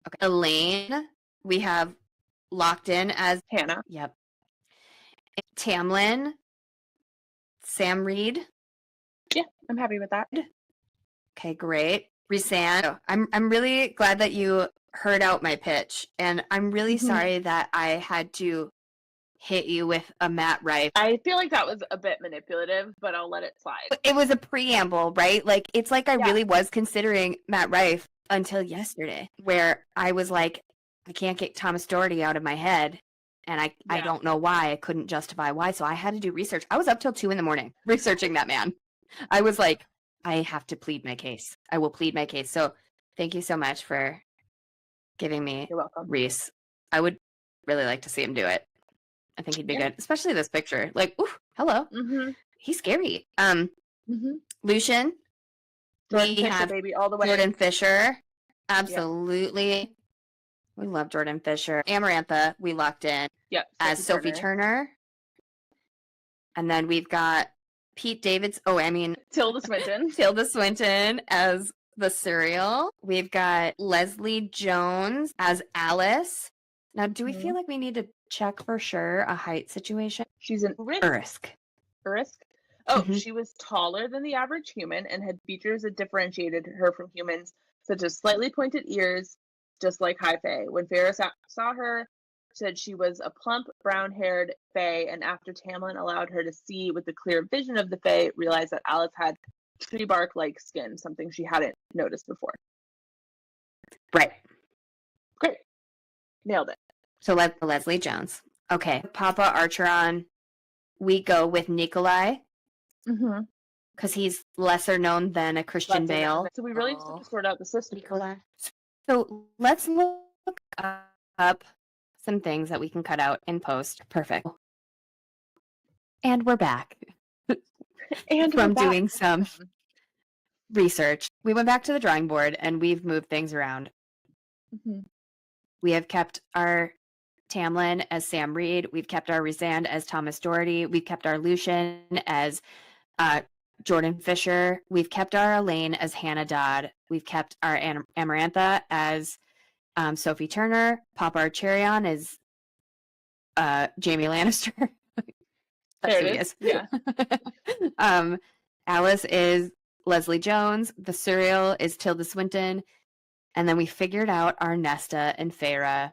Okay. Elaine, we have locked in as Hannah. Yep. Tamlin, Sam Reed. Yeah, I'm happy with that. Okay, great. Rhysand, I'm really glad that you heard out my pitch, and I'm really sorry that I had to hit you with a Matt Rife. I feel like that was a bit manipulative, but I'll let it slide. It was a preamble, right? Like, it's like I really was considering Matt Rife until yesterday, where I was like, I can't get Thomas Doherty out of my head, and I don't know why. I couldn't justify why, so I had to do research. I was up till 2 a.m. researching that man. I was like, I have to plead my case. I will plead my case. So thank you so much for giving me You're welcome. Reese. I would really like to see him do it. I think he'd be good, especially this picture. Like, ooh, hello. He's scary. Lucian. Jordan We Fisher, have baby, all the way. Jordan Fisher. Absolutely. We love Jordan Fisher. Amarantha, we locked in as Sophie Turner. And then we've got Pete Davidson. Tilda Swinton. Tilda Swinton as the cereal. We've got Leslie Jones as Alice. Now, do we feel like we need to check for sure a height situation? She's an Urisk. Oh, she was taller than the average human and had features that differentiated her from humans, such as slightly pointed ears, just like High Fae. When Feyre saw her, said she was a plump, brown-haired Fae, and after Tamlin allowed her to see with the clear vision of the Fae, realized that Alice had tree bark-like skin, something she hadn't noticed before. Right. Great. Nailed it. So Leslie Jones. Okay. Papa Archeron, we go with Nikolai. Because he's lesser known than a Christian Bale. So we really just have to sort out the system. Nikolai. So let's look up some things that we can cut out in post. Perfect. And we're back. From doing some research. We went back to the drawing board and we've moved things around. We have kept our Tamlin as Sam Reed. We've kept our Rhysand as Thomas Doherty. We've kept our Lucian as Jordan Fisher. We've kept our Elaine as Hannah Dodd. We've kept our Amarantha as Sophie Turner. Papa Archeron is Jamie Lannister. That's who he is. Yeah. Alice is Leslie Jones. The cereal is Tilda Swinton. And then we figured out our Nesta and Feyre.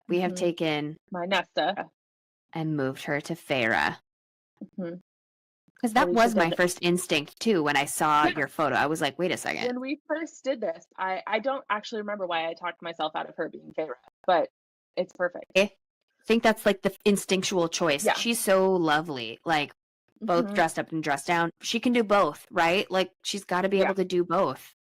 We have taken my Nesta and moved her to Feyre. Because that was my first instinct too when I saw your photo. I was like, wait a second. When we first did this, I don't actually remember why I talked myself out of her being Feyre, but it's perfect. I think that's like the instinctual choice. Yeah. She's so lovely. Like, both Mhm. dressed up and dressed down. She can do both, right? Like she's got to be Yeah. able to do both.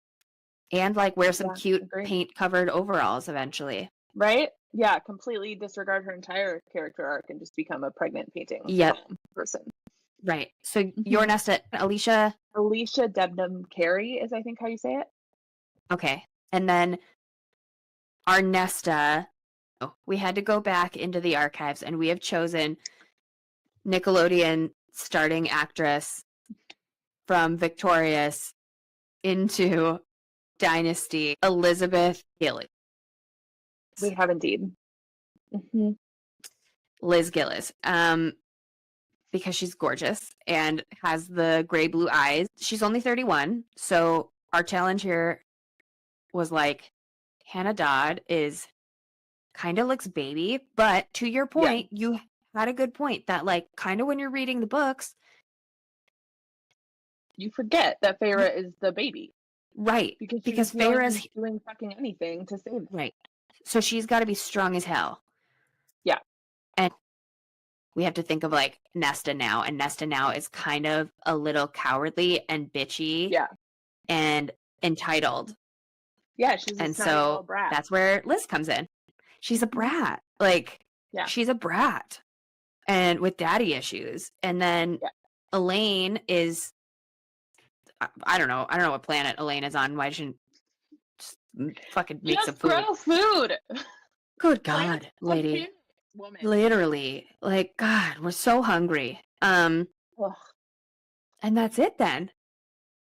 And like wear some Yeah, cute agree. paint covered overalls eventually. Right? Yeah, completely disregard her entire character arc and just become a pregnant painting Yep. person. Right. So your Mhm. Nesta, Alicia. Alicia Debnam Carey is, I think, how you say it. Okay. And then our Nesta, we had to go back into the archives and we have chosen Nickelodeon starting actress from Victorious into Dynasty, Elizabeth Gillies. We have indeed. Mm-hmm. Liz Gillis. Because she's gorgeous and has the gray blue eyes. She's only 31. So our challenge here was like, Hannah Dodd is kind of looks baby, but to your point, you had a good point that like kind of when you're reading the books, you forget that Feyre is the baby. Right. Because Feyre is doing fucking anything to save it. right. So she's got to be strong as hell. Yeah. And we have to think of like Nesta now, and Nesta now is kind of a little cowardly and bitchy. Yeah. And entitled. Yeah, she's a snotty little brat. That's where Liz comes in. She's a brat. Like, she's a brat. And with daddy issues. And then Elaine is, I don't know what planet Elaine is on. Why shouldn't just fucking make some food? Grow food. Good God, lady. Woman. Literally. Like, God, we're so hungry. And that's it then.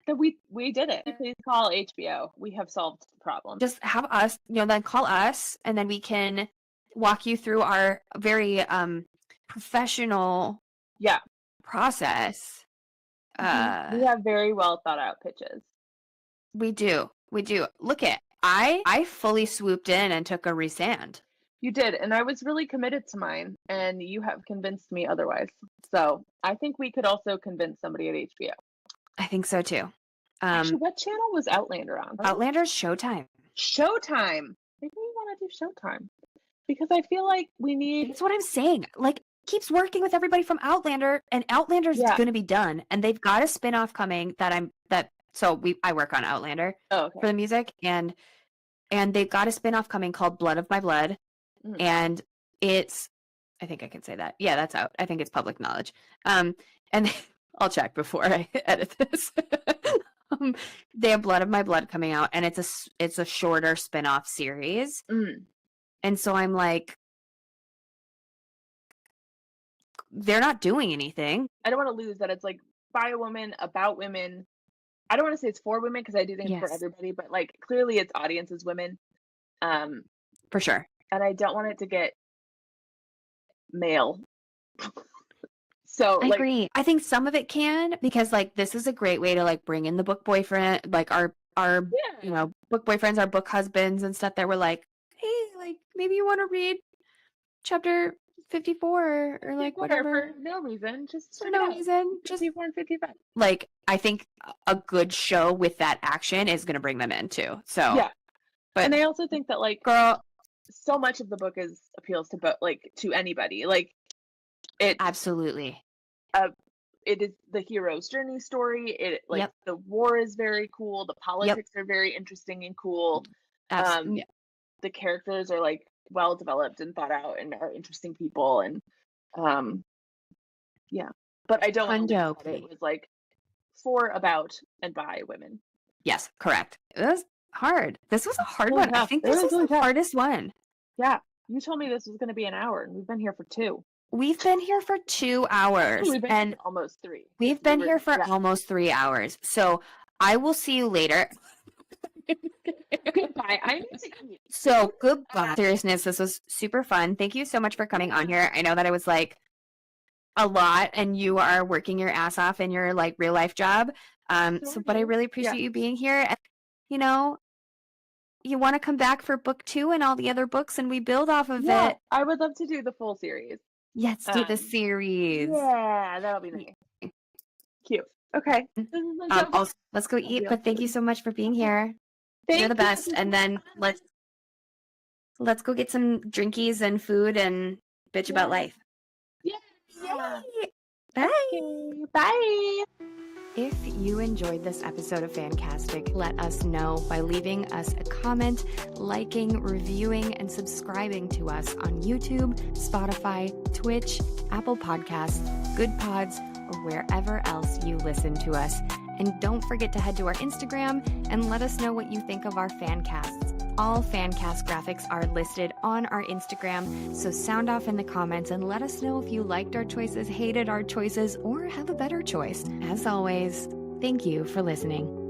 So we did it. Please call HBO. We have solved the problem. Just have us, then call us, and then we can walk you through our very professional process. We have very well thought out pitches. We do. Look at I fully swooped in and took a resand. You did, and I was really committed to mine, and you have convinced me otherwise. So I think we could also convince somebody at HBO. I think so too. Actually, what channel was Outlander on? Outlander's Showtime. Showtime. Maybe we want to do Showtime because I feel like we need. That's what I'm saying. Like, keeps working with everybody from Outlander, and Outlander's going to be done, and they've got a spinoff coming I work on Outlander for the music, and they've got a spinoff coming called Blood of My Blood, and it's, I think I can say that. Yeah, that's out. I think it's public knowledge. And I'll check before I edit this. They have Blood of My Blood coming out, and it's a shorter spin-off series. And so I'm like, they're not doing anything. I don't want to lose that it's like by a woman, about women. I don't want to say it's for women because I do think it's for everybody, but like clearly its audience is women. For sure. And I don't want it to get male. So I agree. I think some of it can, because like this is a great way to like bring in the book boyfriend, like our book boyfriends, our book husbands and stuff that were like, hey, like maybe you want to read chapter 54 or like whatever. For no reason. Just for no reason. Just 54 and 55. Like I think a good show with that action is going to bring them in too. So yeah. And I also think that like girl, so much of the book appeals to to anybody. Like it absolutely. It is the hero's journey story. The war is very cool. The politics are very interesting and cool. The characters are like well developed and thought out and are interesting people and but I don't want to lose that it was like for, about, and by women. Yes, correct. It was hard. This was a hard really one. Tough. I think this was the hardest one. Yeah. You told me this was going to be an hour and we've been here for 2. We've been here for 2 hours. We've been here for almost 3. We've been here for almost 3 hours. So I will see you later. Goodbye. I need to eat. So goodbye. Seriousness, this was super fun. Thank you so much for coming on here. I know that it was like a lot and you are working your ass off in your like real life job. But I really appreciate you being here. And, you want to come back for book 2 and all the other books and we build off of it. I would love to do the full series. Let's do the series. Yeah, that'll be nice. Cute. Okay. Also, let's go eat, but thank you so much for being here. You're the best. And then let's go get some drinkies and food and bitch about life. Yeah. Bye. Okay, bye. If you enjoyed this episode of FanCastic, let us know by leaving us a comment, liking, reviewing, and subscribing to us on YouTube, Spotify, Twitch, Apple Podcasts, Good Pods, or wherever else you listen to us. And don't forget to head to our Instagram and let us know what you think of our FanCasts. All FanCast graphics are listed on our Instagram, so sound off in the comments and let us know if you liked our choices, hated our choices, or have a better choice. As always, thank you for listening.